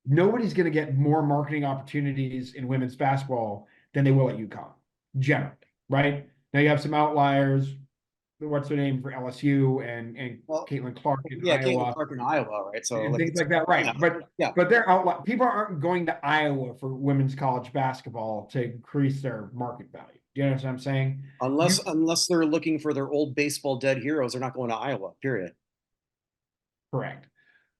B: nobody's going to get more marketing opportunities in women's basketball than they will at UConn, generally, right? Now you have some outliers. What's her name for LSU and Caitlin Clark in Iowa.
A: Caitlin Clark in Iowa, right? So
B: things like that, right? But they're outliers. People aren't going to Iowa for women's college basketball to increase their market value. Do you know what I'm saying?
A: Unless they're looking for their old baseball dead heroes, they're not going to Iowa. Period.
B: Correct.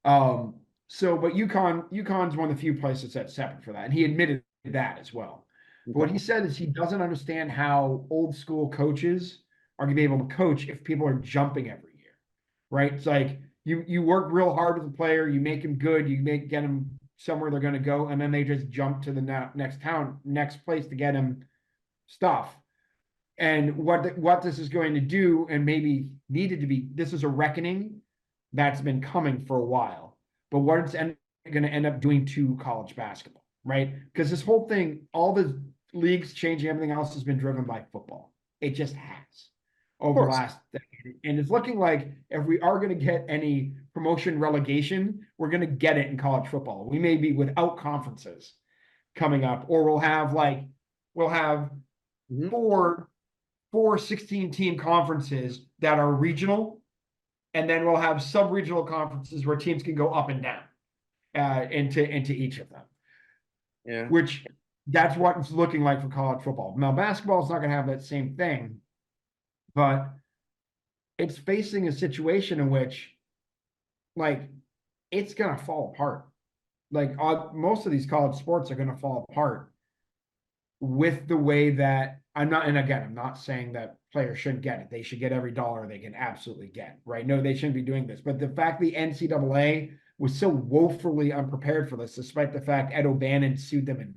B: But UConn's one of the few places that's separate for that, and he admitted that as well. Okay. But what he said is he doesn't understand how old school coaches are going to be able to coach if people are jumping every year, right? It's like you work real hard with a player, you make him good, get him somewhere they're going to go, and then they just jump to the next place to get him stuff. And what this is going to do, and maybe needed to be, this is a reckoning that's been coming for a while. But what it's going to end up doing to college basketball, right? Because this whole thing, all the leagues changing, everything else has been driven by football. It just has over the last decade. And it's looking like if we are going to get any promotion relegation, we're going to get it in college football. We may be without conferences coming up, or we'll have four 16-team conferences that are regional, and then we'll have sub-regional conferences where teams can go up and down into each of them.
A: Yeah.
B: Which That's what it's looking like for college football. Now, basketball is not going to have that same thing, but it's facing a situation in which, like, it's going to fall apart. Like, most of these college sports are going to fall apart with the way that I'm not saying that players shouldn't get it. They should get every dollar they can absolutely get, right? No, they shouldn't be doing this. But the fact the NCAA was so woefully unprepared for this, despite the fact Ed O'Bannon sued them in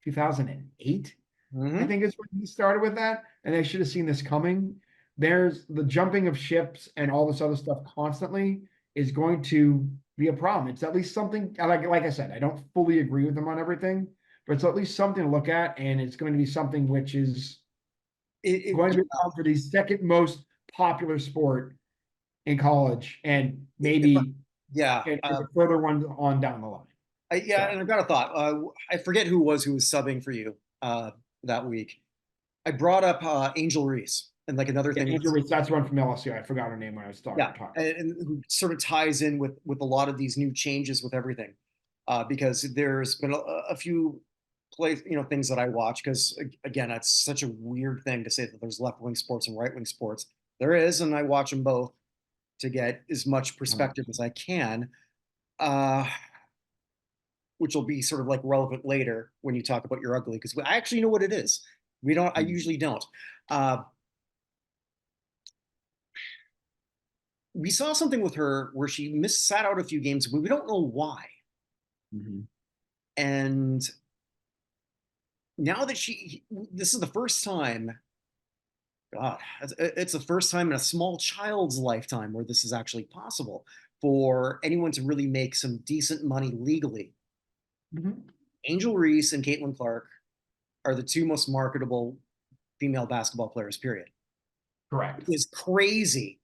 B: 2008, I think is when he started with that, and they should have seen this coming. There's the jumping of ships and all this other stuff constantly is going to be a problem. It's at least something, like I said, I don't fully agree with them on everything, but it's at least something to look at, and it's going to be something which is going to be for the second most popular sport in college, and maybe
A: Yeah.
B: further one on down the line.
A: Yeah, and I've got a thought. I forget who was subbing for you that week. I brought up Angel Reese and like another thing.
B: Angel Reese, that's one from LSU. I forgot her name when I was talking.
A: And who sort of ties in with a lot of these new changes with everything, because there's been a few things that I watch, because again, it's such a weird thing to say that there's left-wing sports and right-wing sports. There is, and I watch them both to get as much perspective as I can. Which will be sort of like relevant later when you talk about your ugly, because I actually know what it is. We don't. I usually don't. We saw something with her where she sat out a few games, but we don't know why. And now that this is the first time. God, it's the first time in a small child's lifetime where this is actually possible for anyone to really make some decent money legally. Angel Reese and Caitlin Clark are the two most marketable female basketball players, period.
B: Correct.
A: It is crazy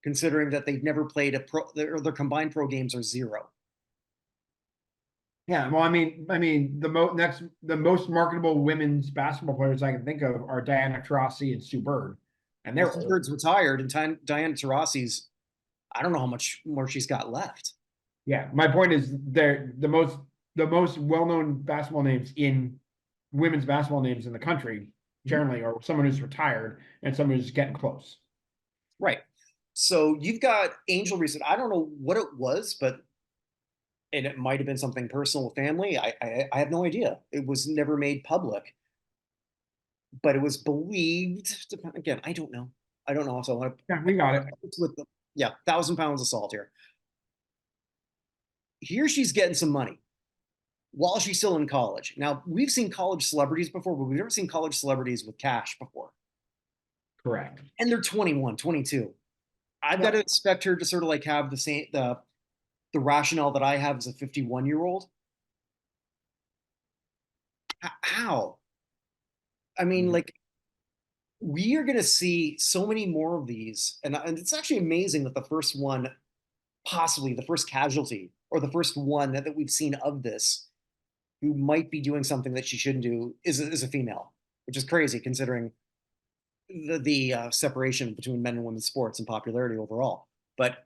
A: considering that they've never played their combined pro games are 0.
B: Yeah, well, I mean, the most marketable women's basketball players I can think of are Diana Taurasi and Sue Bird, and they're
A: Sue Bird's retired, and Diana Taurasi's, I don't know how much more she's got left.
B: Yeah, my point is they're the most well-known basketball names in women's basketball names in the country generally are someone who's retired and someone who's getting close.
A: Right. So you've got Angel Reese. I don't know what it was, and it might have been something personal with family. I have no idea. It was never made public, but it was believed. Again, I don't know. So I want to.
B: Yeah, we got it.
A: With 1,000 pounds of salt here. Here she's getting some money while she's still in college. Now, we've seen college celebrities before, but we've never seen college celebrities with cash before.
B: Correct.
A: And they're 21, 22. I've got to expect her to sort of like have the rationale that I have as a 51-year-old. How? I mean, like, we are going to see so many more of these. And it's actually amazing that the first one, possibly the first casualty, or the first one that we've seen of this, who might be doing something that she shouldn't do, is a female, which is crazy considering the separation between men and women's sports and popularity overall. But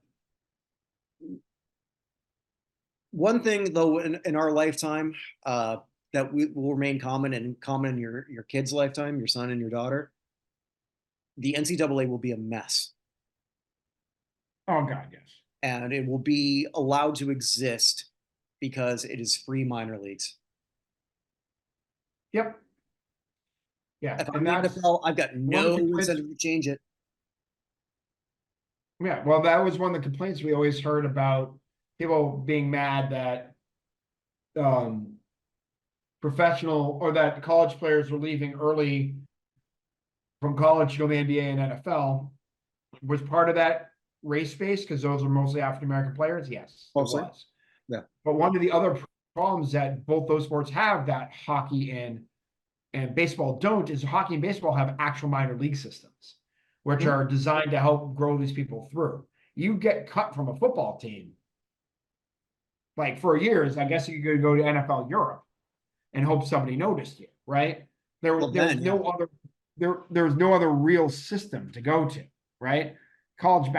A: one thing, though, in our lifetime that will remain common in your kid's lifetime, your son and your daughter, the NCAA will be a mess.
B: Oh, God, yes.
A: And it will be allowed to exist because it is free minor leagues.
B: Yep. Yeah.
A: If I'm the NFL, I've got no incentive to change it.
B: Yeah, well, that was one of the complaints we always heard about people being mad that professional or that college players were leaving early from college to go to the NBA and NFL. Was part of that race base because those are mostly African American players? Yes, it was.
A: Yeah.
B: But one of the other problems that both those sports have that hockey and baseball don't is hockey and baseball have actual minor league systems, which are designed to help grow these people through. You get cut from a football team, like for years, I guess you could go to NFL Europe and hope somebody noticed you, right? There's no other real system to go to, right? College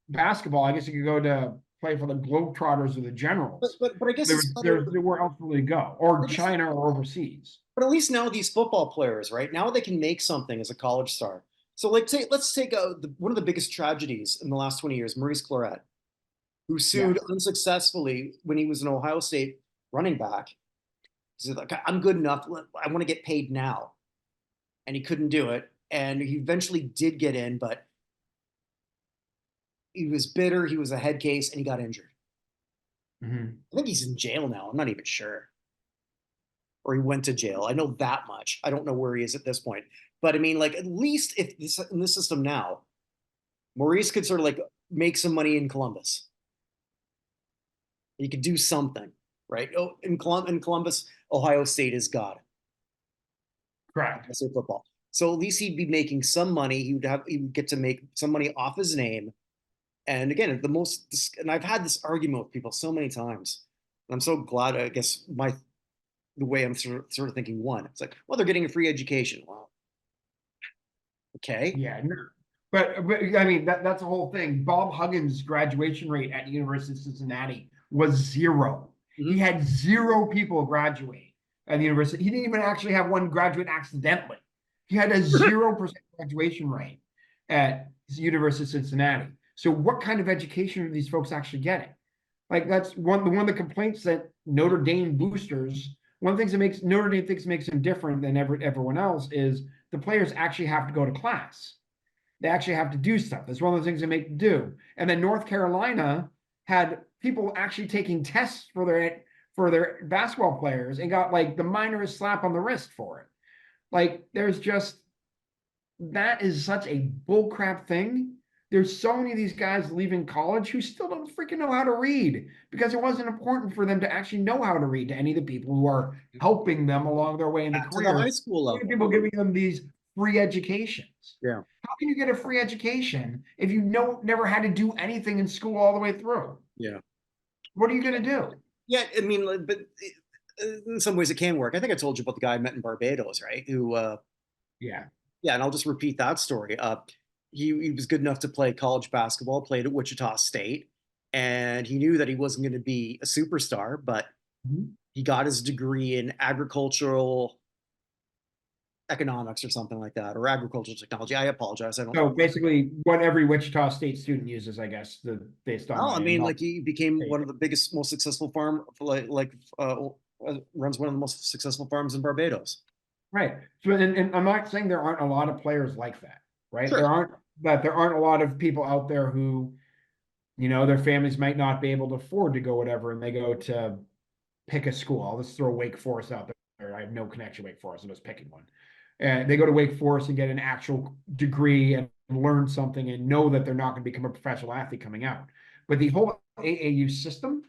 B: basketball, I guess you could go to play for the Globetrotters or the Generals.
A: But I guess
B: there's nowhere else really to go, or China or overseas.
A: But at least now these football players, right? Now they can make something as a college star. So like, let's take one of the biggest tragedies in the last 20 years, Maurice Claret, who
B: Yeah.
A: sued unsuccessfully when he was an Ohio State running back. He said, like, I'm good enough. I want to get paid now. And he couldn't do it. And he eventually did get in, but he was bitter. He was a head case and he got injured.
B: Mhm.
A: I think he's in jail now. I'm not even sure. Or he went to jail. I know that much. I don't know where he is at this point. But I mean, like, at least if this in this system now, Maurice could sort of like make some money in Columbus. He could do something, right? Oh, in Columbus, Ohio State is God.
B: Correct.
A: I say football. So at least he'd be making some money. He would get to make some money off his name. And again, and I've had this argument with people so many times. And I'm so glad, I guess, the way I'm sort of thinking one. It's like, well, they're getting a free education. Well, okay.
B: Yeah. But I mean, that's the whole thing. Bob Huggins' graduation rate at the University of Cincinnati was 0.
A: Mhm.
B: He had 0 people graduate at the university. He didn't even actually have one graduate accidentally. He had a 0% graduation rate at the University of Cincinnati. So what kind of education are these folks actually getting? Like that's one of the complaints that Notre Dame boosters, one of the things that makes Notre Dame thinks makes them different than everyone else is the players actually have to go to class. They actually have to do stuff. That's one of the things they make them do. And then North Carolina had people actually taking tests for their basketball players and got like the minorest slap on the wrist for it. Like there's just that is such a bullcrap thing. There's so many of these guys leaving college who still don't freaking know how to read because it wasn't important for them to actually know how to read to any of the people who are helping them along their way in the
A: Back to
B: career.
A: the high school level.
B: People giving them these free educations.
A: Yeah.
B: How can you get a free education if you never had to do anything in school all the way through?
A: Yeah.
B: What are you going to do?
A: Yeah, I mean, but in some ways it can work. I think I told you about the guy I met in Barbados, right? Who,
B: Yeah.
A: yeah, and I'll just repeat that story. He was good enough to play college basketball, played at Wichita State, and he knew that he wasn't going to be a superstar, but he got his degree in agricultural economics or something like that, or agricultural technology. I apologize. I don't
B: So
A: know.
B: basically, what every Wichita State student uses, I guess, based on.
A: No, I mean, like he became
B: Hey.
A: one of the biggest, most successful runs one of the most successful farms in Barbados.
B: Right. So, and I'm not saying there aren't a lot of players like that, right?
A: Sure.
B: There aren't a lot of people out there who, their families might not be able to afford to go whatever, and they go to pick a school. I'll just throw Wake Forest out there. I have no connection to Wake Forest. I'm just picking one. And they go to Wake Forest and get an actual degree and learn something and know that they're not going to become a professional athlete coming out. But the whole AAU system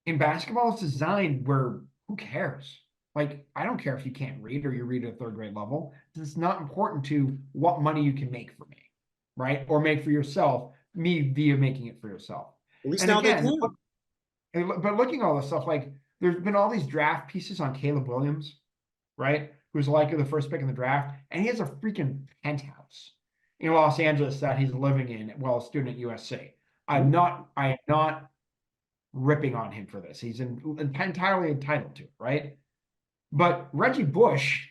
B: in basketball is designed where who cares? Like, I don't care if you can't read or you read at a 3rd grade level. It's not important to what money you can make for me, right? Or make for yourself, me via making it for yourself.
A: At least
B: And
A: now
B: again,
A: they can.
B: but looking at all this stuff, like there's been all these draft pieces on Caleb Williams, right? Who's likely the first pick in the draft, and he has a freaking penthouse in Los Angeles that he's living in while a student at USC. I am not ripping on him for this. He's entirely entitled to it, right? But Reggie Bush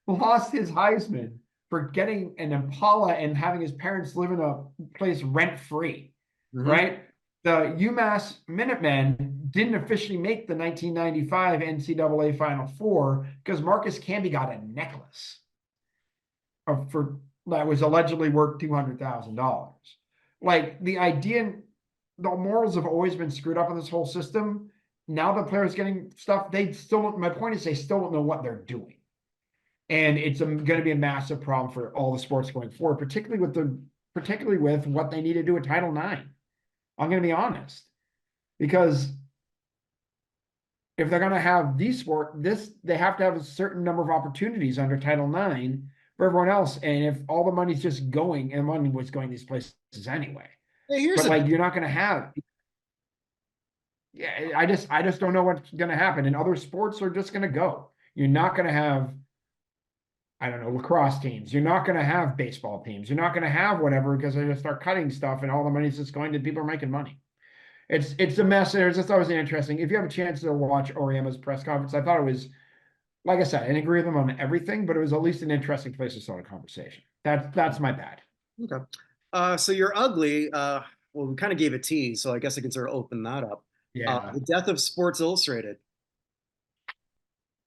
B: lost his Heisman for getting an Impala and having his parents live in a place rent-free, right? The UMass Minutemen didn't officially make the 1995 NCAA Final Four because Marcus Camby got a necklace that was allegedly worth $200,000. Like the idea, the morals have always been screwed up in this whole system. Now the players getting stuff, my point is they still don't know what they're doing. And it's going to be a massive problem for all the sports going forward, particularly with what they need to do with Title IX. I'm going to be honest, because if they're going to have they have to have a certain number of opportunities under Title IX for everyone else. And if all the money's just going, and money was going these places anyway, but you're not going to have. Yeah, I just don't know what's going to happen. And other sports are just going to go. You're not going to have, I don't know, lacrosse teams. You're not going to have baseball teams. You're not going to have whatever because they just start cutting stuff and all the money's just going to people are making money. It's a mess. I just thought it was interesting. If you have a chance to watch Oriema's press conference, I thought it was like I said, I didn't agree with them on everything, but it was at least an interesting place to start a conversation. That's my bad.
A: Okay. So you're ugly. Well, we kind of gave a tease, so I guess I can sort of open that up.
B: Yeah.
A: The death of Sports Illustrated.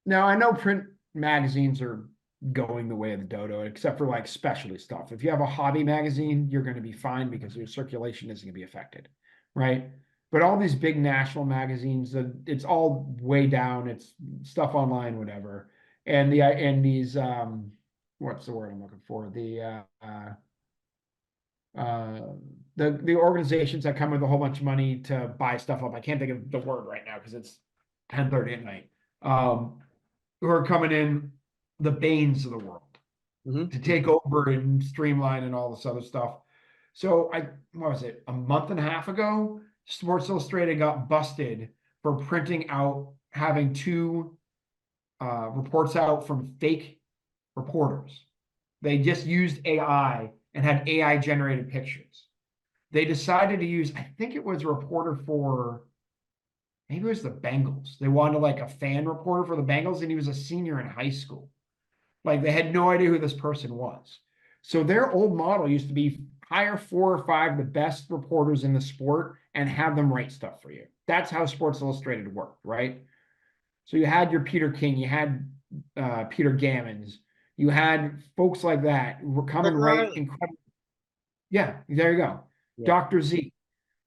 B: Now I know print magazines are going the way of the dodo, except for like specialty stuff. If you have a hobby magazine, you're going to be fine because your circulation isn't going to be affected, right? But all these big national magazines, it's all way down. It's stuff online, whatever. And these what's the word I'm looking for? Uh, the organizations that come with a whole bunch of money to buy stuff up. I can't think of the word right now because it's 10:30 at night. Who are coming in, the Bains of the world, to take over and streamline and all this other stuff. So what was it, a month and a half ago, Sports Illustrated got busted for printing out, having two reports out from fake reporters. They just used AI and had AI generated pictures. They decided to use, I think it was a reporter for, maybe it was the Bengals. They wanted like a fan reporter for the Bengals, and he was a senior in high school. Like they had no idea who this person was. So their old model used to be hire 4 or 5 of the best reporters in the sport and have them write stuff for you. That's how Sports Illustrated worked, right? So you had your Peter King, you had Peter Gammons, you had folks like that who were coming right incredible. Yeah, there you go.
A: Yeah.
B: Dr. Z.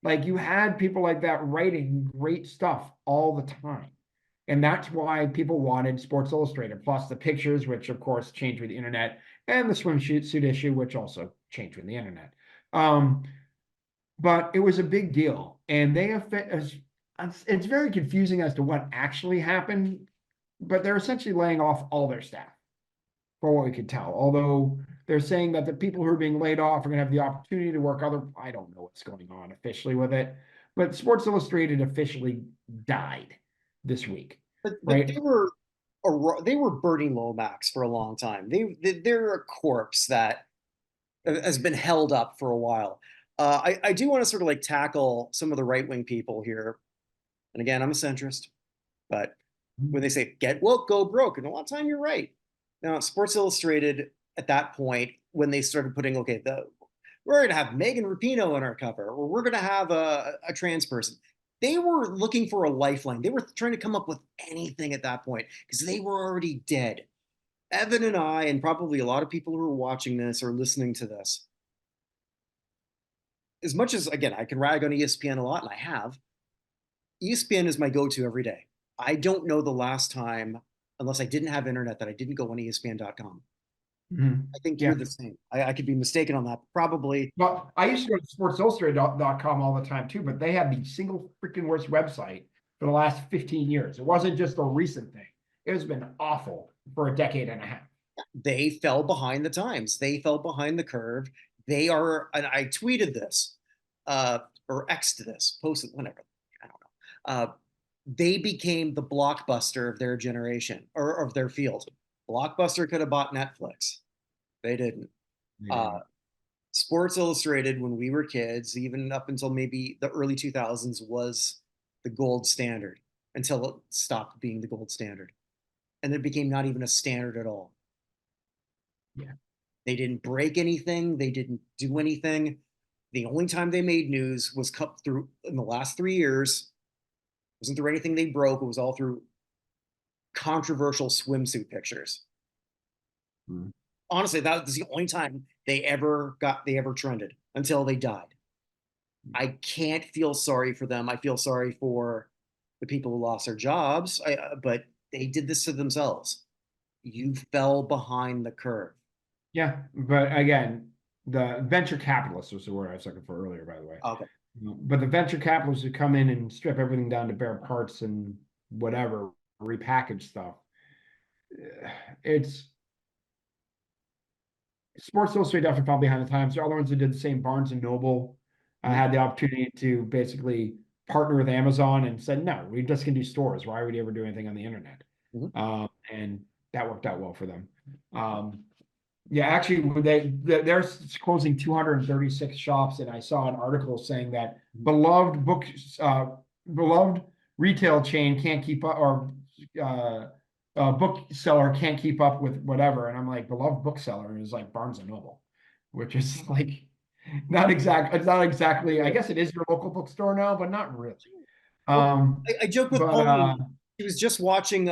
B: Like you had people like that writing great stuff all the time. And that's why people wanted Sports Illustrated, plus the pictures, which of course changed with the internet, and the swimsuit issue, which also changed with the internet. But it was a big deal. And it's very confusing as to what actually happened, but they're essentially laying off all their staff, for what we could tell. Although they're saying that the people who are being laid off are going to have the opportunity to work I don't know what's going on officially with it, but Sports Illustrated officially died this week.
A: But
B: right?
A: they were Bernie Lomax for a long time. They're a corpse that has been held up for a while. I do want to sort of like tackle some of the right-wing people here. And again, I'm a centrist, but when they say get woke, go broke, and a lot of time you're right. Now, Sports Illustrated at that point, when they started putting, okay, we're going to have Megan Rapinoe on our cover, or we're going to have a trans person. They were looking for a lifeline. They were trying to come up with anything at that point because they were already dead. Evan and I, and probably a lot of people who are watching this or listening to this, as much as, again, I can rag on ESPN a lot, and I have, ESPN is my go-to every day. I don't know the last time, unless I didn't have internet, that I didn't go on ESPN.com.
B: Mm-hmm.
A: I think you're the same. I could be mistaken on that. Probably.
B: Well, I used to go to sportsillustrated.com all the time too, but they had the single freaking worst website for the last 15 years. It wasn't just a recent thing. It has been awful for a decade and a half.
A: They fell behind the times. They fell behind the curve. They are, and I tweeted this, or X'd this, posted, whatever. I don't know. They became the Blockbuster of their generation, or of their field. Blockbuster could have bought Netflix. They didn't. Sports Illustrated, when we were kids, even up until maybe the early 2000s, was the gold standard until it stopped being the gold standard. And it became not even a standard at all.
B: Yeah.
A: They didn't break anything. They didn't do anything. The only time they made news was cut through in the last 3 years. Wasn't there anything they broke? It was all through controversial swimsuit pictures. Mm. Honestly, that was the only time they ever trended until they died. I can't feel sorry for them. I feel sorry for the people who lost their jobs, but they did this to themselves. You fell behind the curve.
B: Yeah, but again, the venture capitalists was the word I was looking for earlier, by the way.
A: Okay.
B: But the venture capitalists who come in and strip everything down to bare parts and whatever, repackage stuff. It's Sports Illustrated definitely fell behind the times. There are other ones that did the same. Barnes and Noble had the opportunity to basically partner with Amazon and said, no, we just can do stores. Why would you ever do anything on the internet? And that worked out well for them. Yeah, actually, they're closing 236 shops, and I saw an article saying that beloved retail chain can't keep up, or bookseller can't keep up with whatever. And I'm like, beloved bookseller is like Barnes and Noble, which is like it's not exactly, I guess it is your local bookstore now, but not really.
A: Well,
B: Um,
A: I joke with
B: but
A: Pauline. She was just watching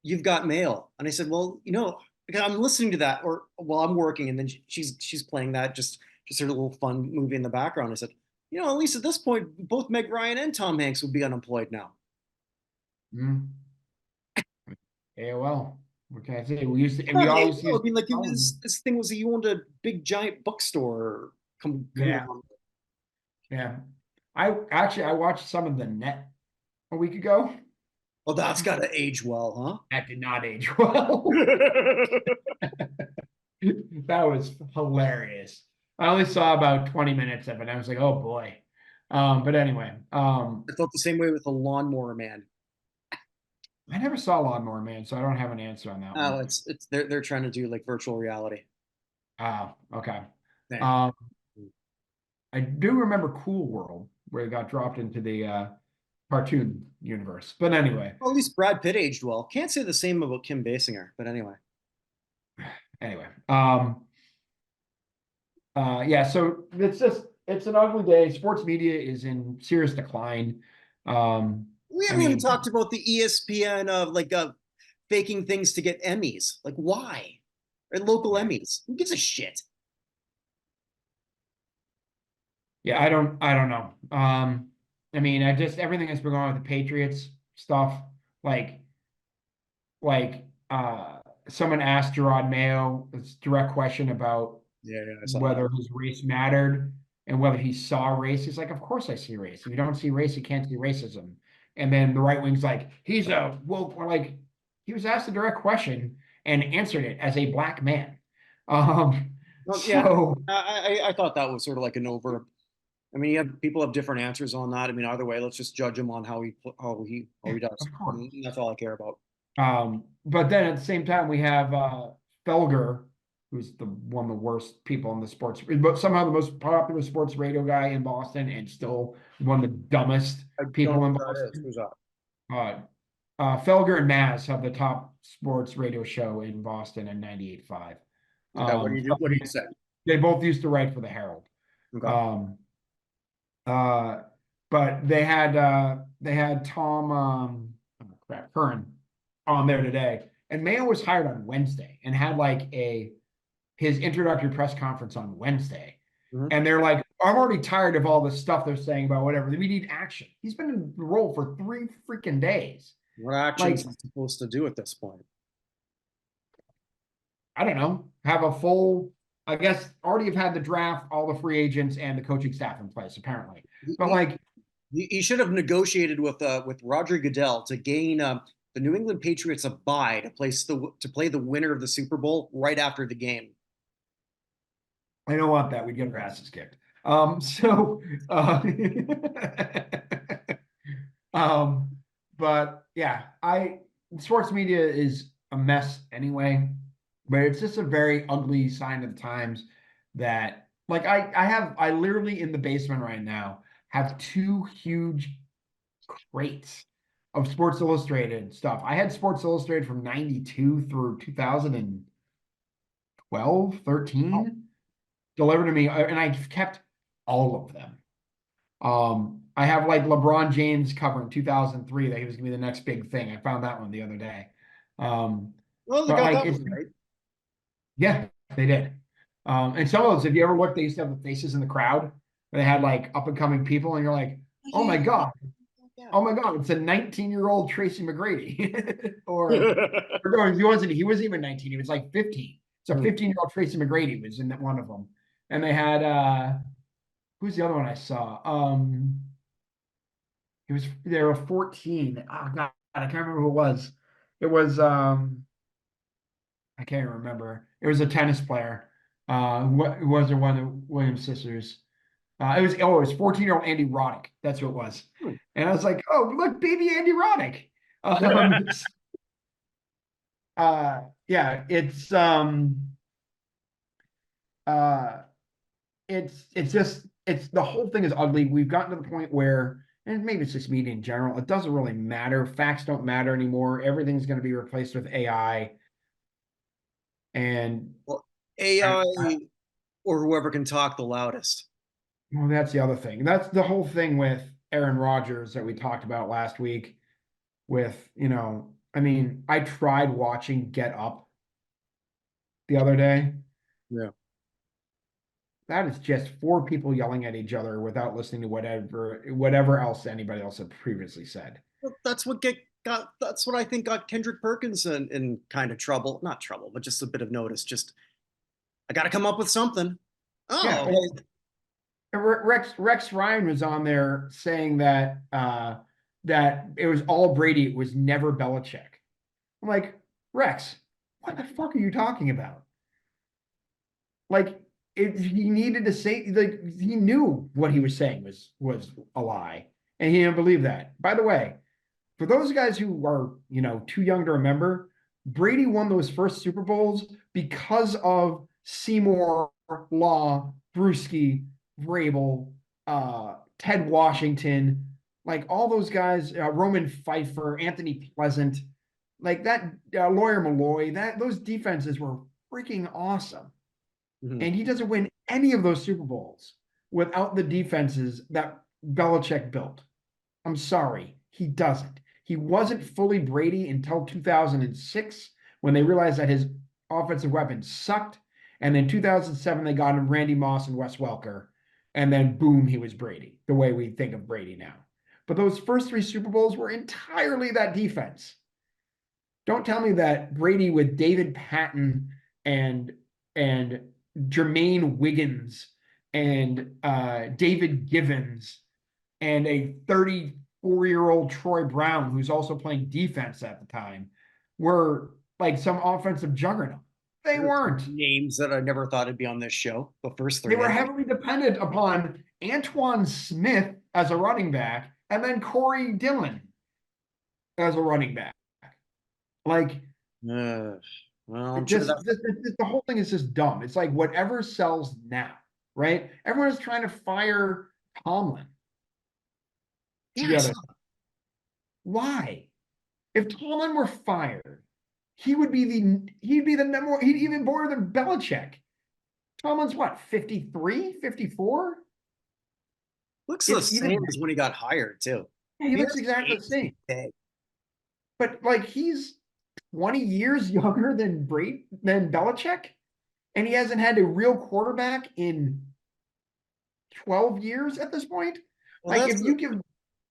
A: You've Got Mail, and I said, "Well, because I'm listening to that, or while I'm working, and then she's playing that just her little fun movie in the background." I said, at least at this point, both Meg Ryan and Tom Hanks would be unemployed now.
B: mm, AOL. What can I say? We used to, and we
A: Not
B: always
A: AOL.
B: used.
A: I mean, like
B: Oh,
A: this thing was that you owned a big giant bookstore. Come
B: yeah,
A: along.
B: yeah. I watched some of the net a week ago.
A: Well, that's got to age well,
B: That did not age well.
A: huh?
B: That was hilarious. I only saw about 20 minutes of it. I was like, oh boy. But anyway,
A: I felt the same way with the Lawnmower Man.
B: I never saw Lawnmower Man, so I don't have an answer on that
A: Oh,
B: one.
A: it's they're trying to do like virtual reality.
B: Oh, okay.
A: Man.
B: Um, I do remember Cool World, where it got dropped into the cartoon universe. But anyway,
A: Well, at least Brad Pitt aged well. Can't say the same about Kim Basinger, but anyway.
B: anyway. Yeah, so it's an ugly day. Sports media is in serious decline.
A: We
B: I
A: haven't even
B: mean,
A: talked about the ESPN of faking things to get Emmys. Like why? Or local
B: yeah.
A: Emmys. Who gives a shit?
B: Yeah, I don't know. I mean, I just everything that's been going on with the Patriots stuff, like like uh someone asked Gerard Mayo this direct question about
A: Yeah, I saw that.
B: whether his race mattered and whether he saw race. He's like, of course I see race. If you don't see race, you can't see racism. And then the right wing's like, he's a woke, or like he was asked a direct question and answered it as a black man. Um,
A: Well, yeah,
B: so
A: I thought that was sort of like an over. I mean, people have different answers on that. I mean, either way, let's just judge him on how he does.
B: of course.
A: That's all I care about.
B: But then at the same time, we have Felger, who's one of the worst people in the sports, but somehow the most popular sports radio guy in Boston, and still one of the dumbest
A: I don't know
B: people in
A: who that is.
B: Boston.
A: Who's that?
B: Felger and Maz have the top sports radio show in Boston in 98.5.
A: Okay, what do you do? What do you say?
B: They both used to write for the Herald.
A: Okay.
B: Um, but they had Tom oh crap Curran on there today, and Mayo was hired on Wednesday and had like his introductory press conference on Wednesday.
A: Mhm.
B: And they're like, I'm already tired of all the stuff they're saying about whatever. We need action. He's been in the role for 3 freaking days.
A: What actions
B: Like,
A: is supposed to do at this point?
B: I don't know, have a full, I guess, already have had the draft, all the free agents and the coaching staff in place, apparently. But
A: He,
B: like,
A: he should have negotiated with Roger Goodell to gain the New England Patriots a bye to play the winner of the Super Bowl right after the game.
B: I don't want that. We'd get our asses kicked. So, um, but yeah, sports media is a mess anyway, but it's just a very ugly sign of the times that, like, I literally in the basement right now have 2 huge crates of Sports Illustrated stuff. I had Sports Illustrated from 92 through 2012, 13 delivered to me, and I've kept all of them. I have like LeBron James cover in 2003 that he was gonna be the next big thing. I found that one the other day.
A: Well, they
B: But
A: got
B: like
A: that
B: it's
A: one right.
B: yeah, they did. And some of those, if you ever look, they used to have the faces in the crowd. They had like up and coming people, and you're like, oh my God, oh my God, it's a 19-year-old Tracy McGrady. Or no, he wasn't even 19, he was like 15. So 15-year-old Tracy McGrady was in one of them. And they had who's the other one I saw? They were 14. Oh God, I can't remember who it was. It was I can't remember. It was a tennis player. What was it, one of Williams' sisters? It was 14-year-old Andy Roddick. That's who it was. And I was like, oh, look, baby Andy Roddick. Yeah, it's just the whole thing is ugly. We've gotten to the point where, and maybe it's just media in general, it doesn't really matter. Facts don't matter anymore. Everything's going to be replaced with AI. And
A: Well, AI or whoever can talk the loudest.
B: well, that's the other thing. That's the whole thing with Aaron Rodgers that we talked about last week with, I mean, I tried watching Get Up the other day.
A: Yeah.
B: That is just four people yelling at each other without listening to whatever else anybody else had previously said.
A: Well, that's what I think got Kendrick Perkins in kind of trouble. Not trouble, but just a bit of notice. Just I got to come up with something.
B: Yeah.
A: Oh,
B: Rex Ryan was on there saying that that it was all Brady, it was never Belichick. I'm like, Rex, what the fuck are you talking about? Like, he needed to say, like, he knew what he was saying was a lie, and he didn't believe that. By the way, for those guys who are too young to remember, Brady won those first Super Bowls because of Seymour, Law, Bruschi, Vrabel, Ted Washington, like all those guys, Roman Pfeiffer, Anthony Pleasant, like that, Lawyer Malloy. Those defenses were freaking awesome.
A: mhm.
B: And he doesn't win any of those Super Bowls without the defenses that Belichick built. I'm sorry, he doesn't. He wasn't fully Brady until 2006 when they realized that his offensive weapons sucked. And then 2007, they got him Randy Moss and Wes Welker. And then boom, he was Brady, the way we think of Brady now. But those first three Super Bowls were entirely that defense. Don't tell me that Brady with David Patton and Jermaine Wiggins and David Givens and a 34-year-old Troy Brown, who's also playing defense at the time, were like some offensive juggernaut. They weren't.
A: Names that I never thought would be on this show. The first three.
B: They were heavily dependent upon Antoine Smith as a running back and then Corey Dillon as a running back. Like,
A: well, I'm sure
B: the whole thing is just dumb. It's like whatever sells now, right? Everyone is trying to fire Tomlin.
A: Yes.
B: Why? If Tomlin were fired, he'd be the number one, he'd even more than Belichick. Tomlin's what, 53, 54?
A: Looks the same as when he got hired, too.
B: Yeah, he looks exactly the same. But like he's 20 years younger than Belichick, and he hasn't had a real quarterback in 12 years at this point. Well, like if you give him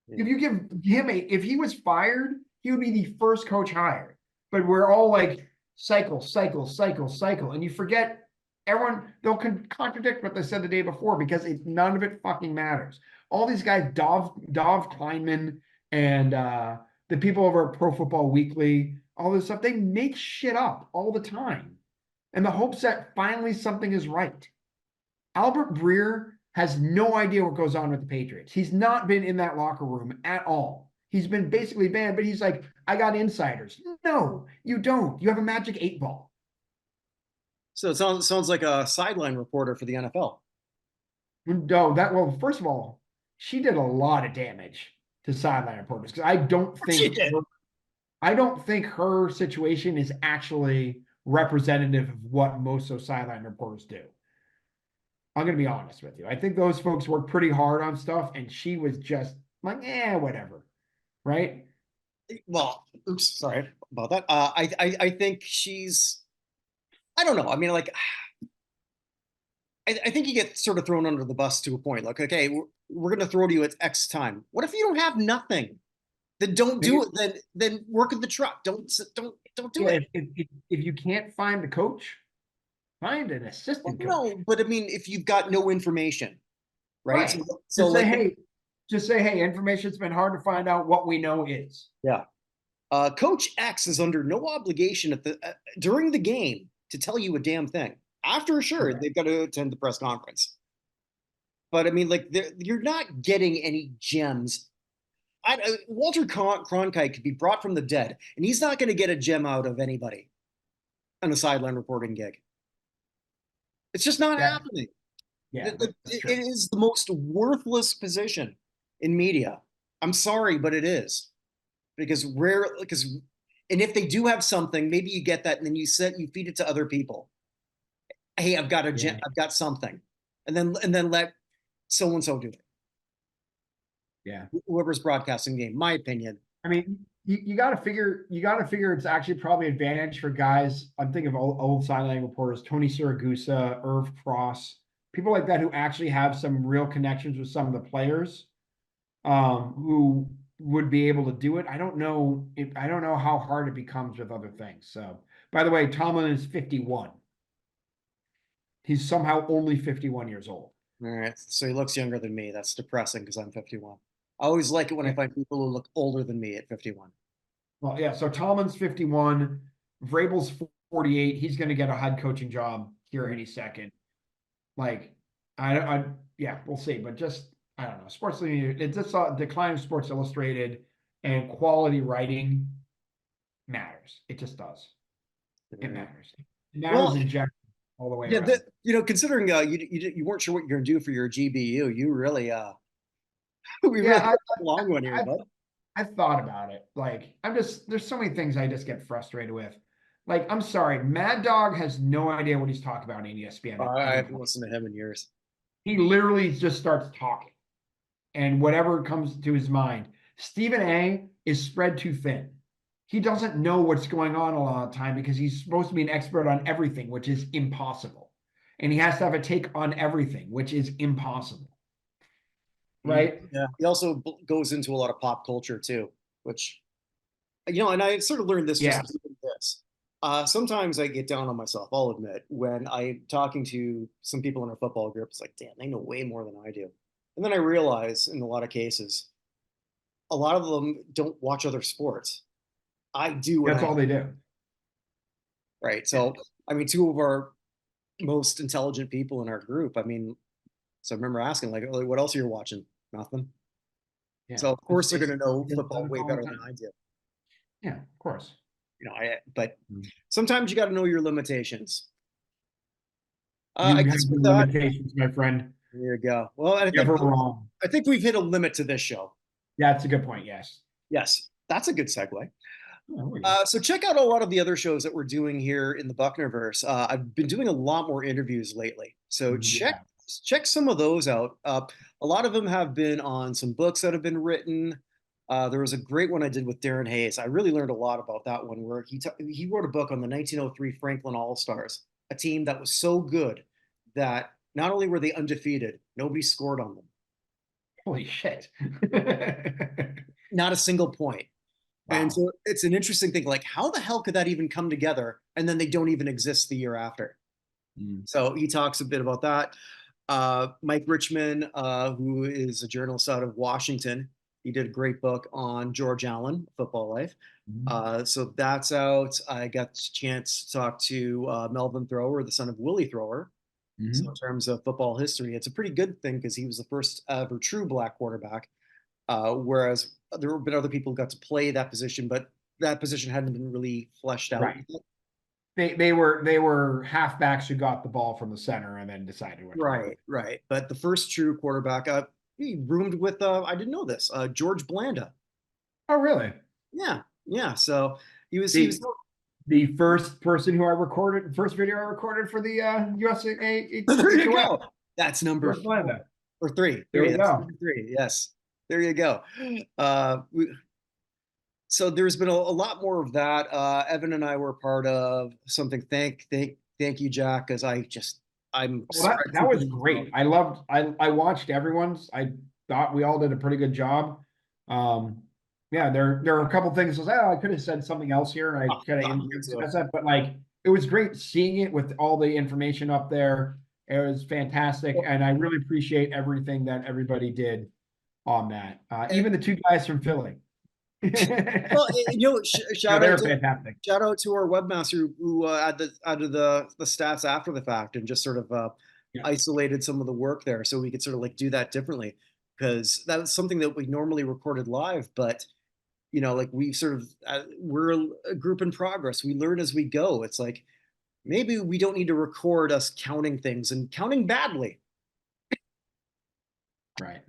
B: if he was fired, he would be the first coach hired. But we're all like cycle, and you forget everyone. They'll contradict what they said the day before because none of it fucking matters. All these guys, Dov Kleinman and the people over at Pro Football Weekly, all this stuff, they make shit up all the time, in the hopes that finally something is right. Albert Breer has no idea what goes on with the Patriots. He's not been in that locker room at all. He's been basically banned, but he's like, I got insiders. No, you don't. You have a magic 8-ball.
A: So it sounds like a sideline reporter for the NFL.
B: No, well, first of all, she did a lot of damage to sideline reporters because I don't think her situation is actually representative of what most of sideline reporters do. I'm going to be honest with you. I think those folks work pretty hard on stuff, and she was just like, whatever. Right?
A: Well, oops, sorry about that. I think she's, I don't know. I mean, like, I think you get sort of thrown under the bus to a point. Like, okay, we're going to throw to you at X time. What if you don't have nothing? Then don't do it. Then work at the truck. Don't do it.
B: If you can't find the coach, find an assistant coach.
A: No, but I mean, if you've got no information, right?
B: So just say, hey, information's been hard to find out. What we know is.
A: Yeah. Coach X is under no obligation during the game to tell you a damn thing. After sure, they've got to attend the press conference. But I mean, like, you're not getting any gems. Walter Cronkite could be brought from the dead, and he's not going to get a gem out of anybody on a sideline reporting gig. It's just not happening.
B: Yeah,
A: it is the most worthless position in media. I'm sorry, but it is because and if they do have something, maybe you get that and then you feed it to other people. Hey, I've got something, and then let so and so do it.
B: Yeah.
A: Whoever's broadcasting the game, my opinion.
B: I mean, you got to figure it's actually probably advantage for guys. I'm thinking of old sideline reporters, Tony Siragusa, Irv Cross, people like that who actually have some real connections with some of the players, who would be able to do it. I don't know how hard it becomes with other things. So, by the way, Tomlin is 51. He's somehow only 51 years old.
A: All right, so he looks younger than me. That's depressing because I'm 51. I always like it when I find people who look older than me at 51.
B: Well, yeah. So Tomlin's 51, Vrabel's 48. He's going to get a head coaching job here any second. Like, yeah, we'll see. But just, I don't know. Sports media, it's just a decline of Sports Illustrated, and quality writing matters. It just does. It matters. It matters in general all the way around.
A: Considering you weren't sure what you're going to do for your GBU, you really we really
B: Yeah,
A: a long one here, bud.
B: I've thought about it. Like, there's so many things I just get frustrated with. Like, I'm sorry, Mad Dog has no idea what he's talking about on ESPN.
A: I haven't listened to him in years.
B: He literally just starts talking, and whatever comes to his mind. Stephen A is spread too thin. He doesn't know what's going on a lot of the time because he's supposed to be an expert on everything, which is impossible. And he has to have a take on everything, which is impossible. Right?
A: Yeah. He also goes into a lot of pop culture too, which, and I sort of learned this just doing this. Sometimes I get down on myself, I'll admit, when I'm talking to some people in our football group. It's like, damn, they know way more than I do. And then I realize in a lot of cases, a lot of them don't watch other sports. I do.
B: That's all they do.
A: Right. So, I mean, two of our most intelligent people in our group, I remember asking, like, what else are you watching? Nothing. Yeah. So, of course, they're going to know football way better than I do.
B: Yeah, of course.
A: But sometimes you got to know your limitations.
B: I guess limitations, my friend.
A: There you go. Well, I think we've hit a limit to this show.
B: Yeah, that's a good point. Yes.
A: Yes, that's a good segue. So check out a lot of the other shows that we're doing here in the Buchnerverse. I've been doing a lot more interviews lately, so check some of those out. A lot of them have been on some books that have been written. There was a great one I did with Darren Hayes. I really learned a lot about that one, where he wrote a book on the 1903 Franklin All-Stars, a team that was so good that not only were they undefeated, nobody scored on them.
B: Holy shit.
A: Not a single point. Wow. And so it's an interesting thing, like, how the hell could that even come together? And then they don't even exist the year after. So he talks a bit about that. Mike Richman, who is a journalist out of Washington, he did a great book on George Allen, Football Life. So that's out. I got the chance to talk to Melvin Thrower, the son of Willie Thrower. So in terms of football history, it's a pretty good thing because he was the first ever true black quarterback. Whereas there have been other people who got to play that position, but that position hadn't been really fleshed out.
B: Right. They were halfbacks who got the ball from the center and then decided what.
A: Right. But the first true quarterback, he roomed with I didn't know this, George Blanda.
B: Oh, really?
A: Yeah. So he was
B: the first person who first video I recorded for the USA.
A: There you go. That's number 4 or 3.
B: There you go.
A: 3. Yes. There you go. So there's been a lot more of that. Evan and I were part of something. Thank you, Jack, because that
B: was great. I watched everyone's. I thought we all did a pretty good job. There are a couple things I could have said something else here, and I could have emphasized that, but like, it was great seeing it with all the information up there. It was fantastic, and I really appreciate everything that everybody did on that. Even the 2 guys from Philly.
A: Well, shout out to our webmaster who added the stats after the fact and just sort of isolated some of the work there, so we could sort of like do that differently, because that was something that we normally recorded live, but like we sort of we're a group in progress. We learn as we go. It's like, maybe we don't need to record us counting things and counting badly.
B: Right.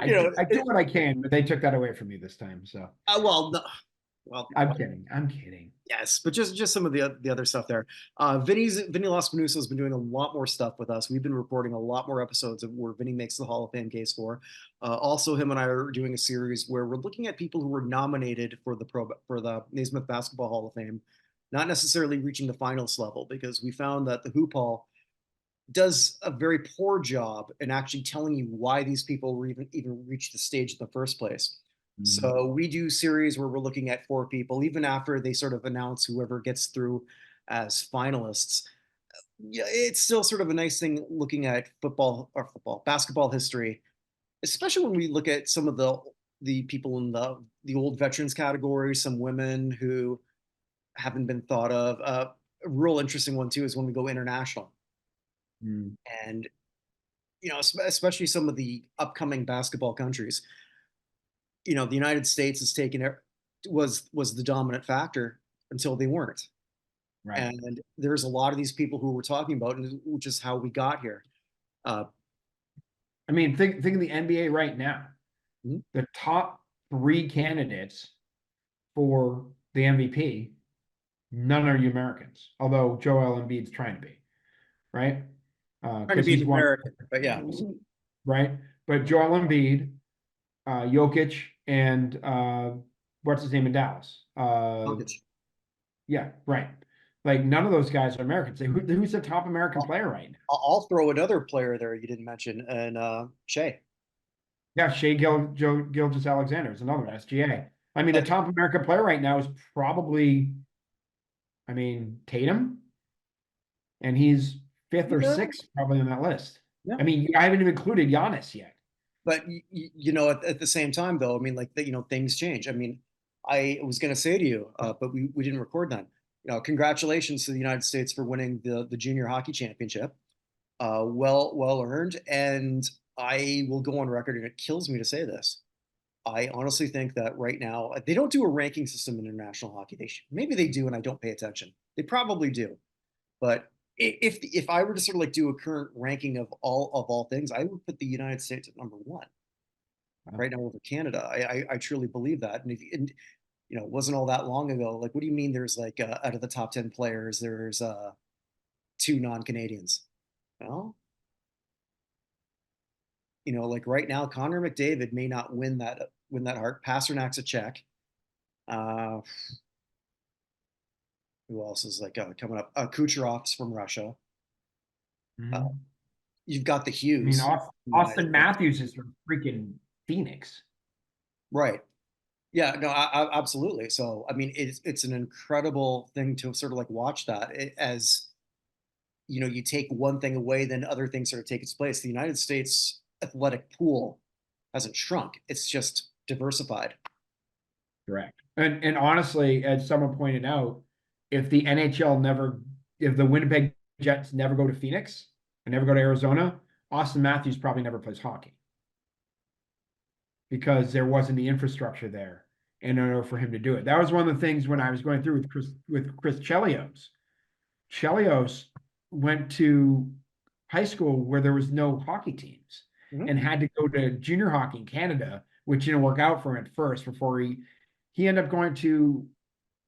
B: I
A: You
B: do,
A: know,
B: I do what I can, but they took that away from me this time. So
A: well, no, well,
B: I'm kidding. I'm kidding.
A: yes, but just some of the other stuff there. Vinny Lospinoso has been doing a lot more stuff with us. We've been recording a lot more episodes of where Vinny makes the Hall of Fame case for. Also, him and I are doing a series where we're looking at people who were nominated for the Naismith Basketball Hall of Fame, not necessarily reaching the finals level, because we found that the Hoop Hall does a very poor job in actually telling you why these people were even reached the stage in the first place. So we do series where we're looking at 4 people, even after they sort of announce whoever gets through as finalists. Yeah, it's still sort of a nice thing looking at basketball history, especially when we look at some of the people in the old veterans category, some women who haven't been thought of. A real interesting one too is when we go international,
B: Mm,
A: and especially some of the upcoming basketball countries. The United States has taken it was the dominant factor until they weren't.
B: right.
A: And there's a lot of these people who we're talking about, and which is how we got here. Uh,
B: I mean, think of the NBA right now.
A: mhm.
B: The top 3 candidates for the MVP, none are Americans. Although Joel Embiid's trying to be, right?
A: Trying to
B: Because
A: be
B: he's
A: an
B: won,
A: American, but yeah,
B: right? But Joel Embiid, Jokic, and what's his name in Dallas?
A: Jokic.
B: Yeah, right. Like none of those guys are Americans. Who's the top American player right now?
A: I'll throw another player there you didn't mention, and Shea.
B: Yeah, Gilgeous-Alexander is another one, SGA. I mean, the
A: Uh,
B: top American player right now is probably, I mean, Tatum, and he's fifth or
A: yeah,
B: sixth probably on that list.
A: yeah.
B: I mean, I haven't even included Giannis yet.
A: But at the same time, though, I mean, like things change. I mean, I was going to say to you, but we didn't record that. Congratulations to the United States for winning the junior hockey championship. Well earned, and I will go on record, and it kills me to say this. I honestly think that right now they don't do a ranking system in international hockey. Maybe they do, and I don't pay attention. They probably do, but if I were to sort of like do a current ranking of all things, I would put the United States at number one right now over Canada. I truly believe that, and it wasn't all that long ago. Like, what do you mean? There's like out of the top 10 players, there's 2 non-Canadians. Well, like right now, Connor McDavid may not win that heart. Pasternak's a Czech. Uh, who else is like coming up? Kucherov's from Russia. Uh,
B: Mhm.
A: you've got the
B: I mean,
A: Hughes from the United
B: Austin
A: States.
B: Matthews is from freaking Phoenix.
A: Right. Yeah, no, absolutely. So, I mean, it's an incredible thing to sort of like watch that as you take one thing away, then other things sort of take its place. The United States athletic pool hasn't shrunk; it's just diversified.
B: Correct. And honestly, as someone pointed out, if the NHL never, if the Winnipeg Jets never go to Phoenix and never go to Arizona, Austin Matthews probably never plays hockey because there wasn't the infrastructure there in order for him to do it. That was one of the things when I was going through with Chris Chelios. Chelios went to high school where there was no hockey teams
A: Mhm.
B: and had to go to junior hockey in Canada, which didn't work out for him at first before he ended up going to,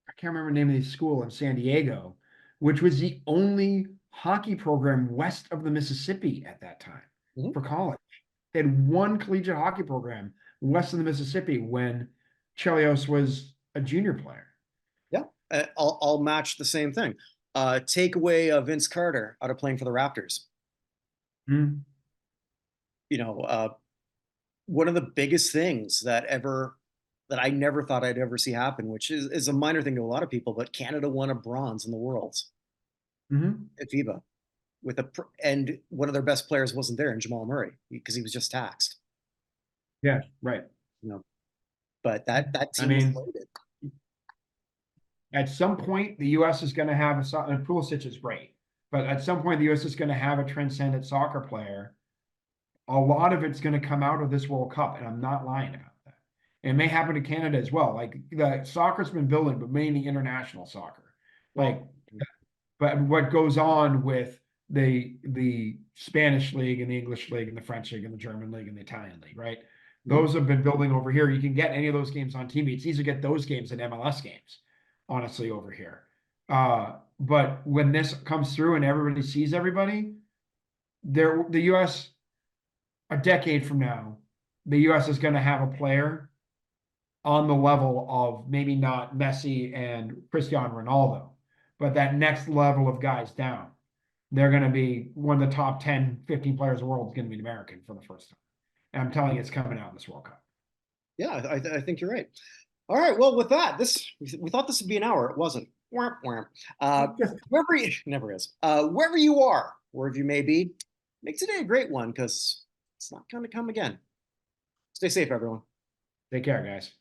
B: I can't remember the name of the school in San Diego, which was the only hockey program west of the Mississippi at that time
A: Mhm.
B: for college. They had one collegiate hockey program west of the Mississippi when Chelios was a junior player.
A: Yeah, I'll match the same thing. Take away Vince Carter out of playing for the Raptors.
B: Mm-hmm.
A: One of the biggest things that I never thought I'd ever see happen, which is a minor thing to a lot of people, but Canada won a bronze in the Worlds
B: Mm-hmm.
A: at FIBA and one of their best players wasn't there in Jamal Murray because he was just taxed.
B: Yeah, right.
A: You know, but that
B: I
A: team was
B: mean,
A: loaded.
B: at some point, the U.S. is going to have and Pulisic is great, but at some point, the U.S. is going to have a transcendent soccer player. A lot of it's going to come out of this World Cup, and I'm not lying about that. It may happen to Canada as well. Like the soccer's been building, but mainly international soccer. Like,
A: Well,
B: but what goes on with the Spanish league and the English league and the French league and the German league and the Italian league, right? Those have been building over here. You can get any of those games on TV. It's easier to get those games than MLS games, honestly, over here. But when this comes through and everybody sees everybody, the US, a decade from now, the US is going to have a player on the level of maybe not Messi and Cristiano Ronaldo, but that next level of guys down. They're going to be one of the top 10, 15 players in the world is going to be an American for the first time. And I'm telling you, it's coming out in this World Cup.
A: Yeah, I think you're right. All right. Well, with that, we thought this would be an hour. It wasn't. Wherever you, never is. Wherever you are, wherever you may be, make today a great one because it's not going to come again. Stay safe, everyone.
B: Take care, guys.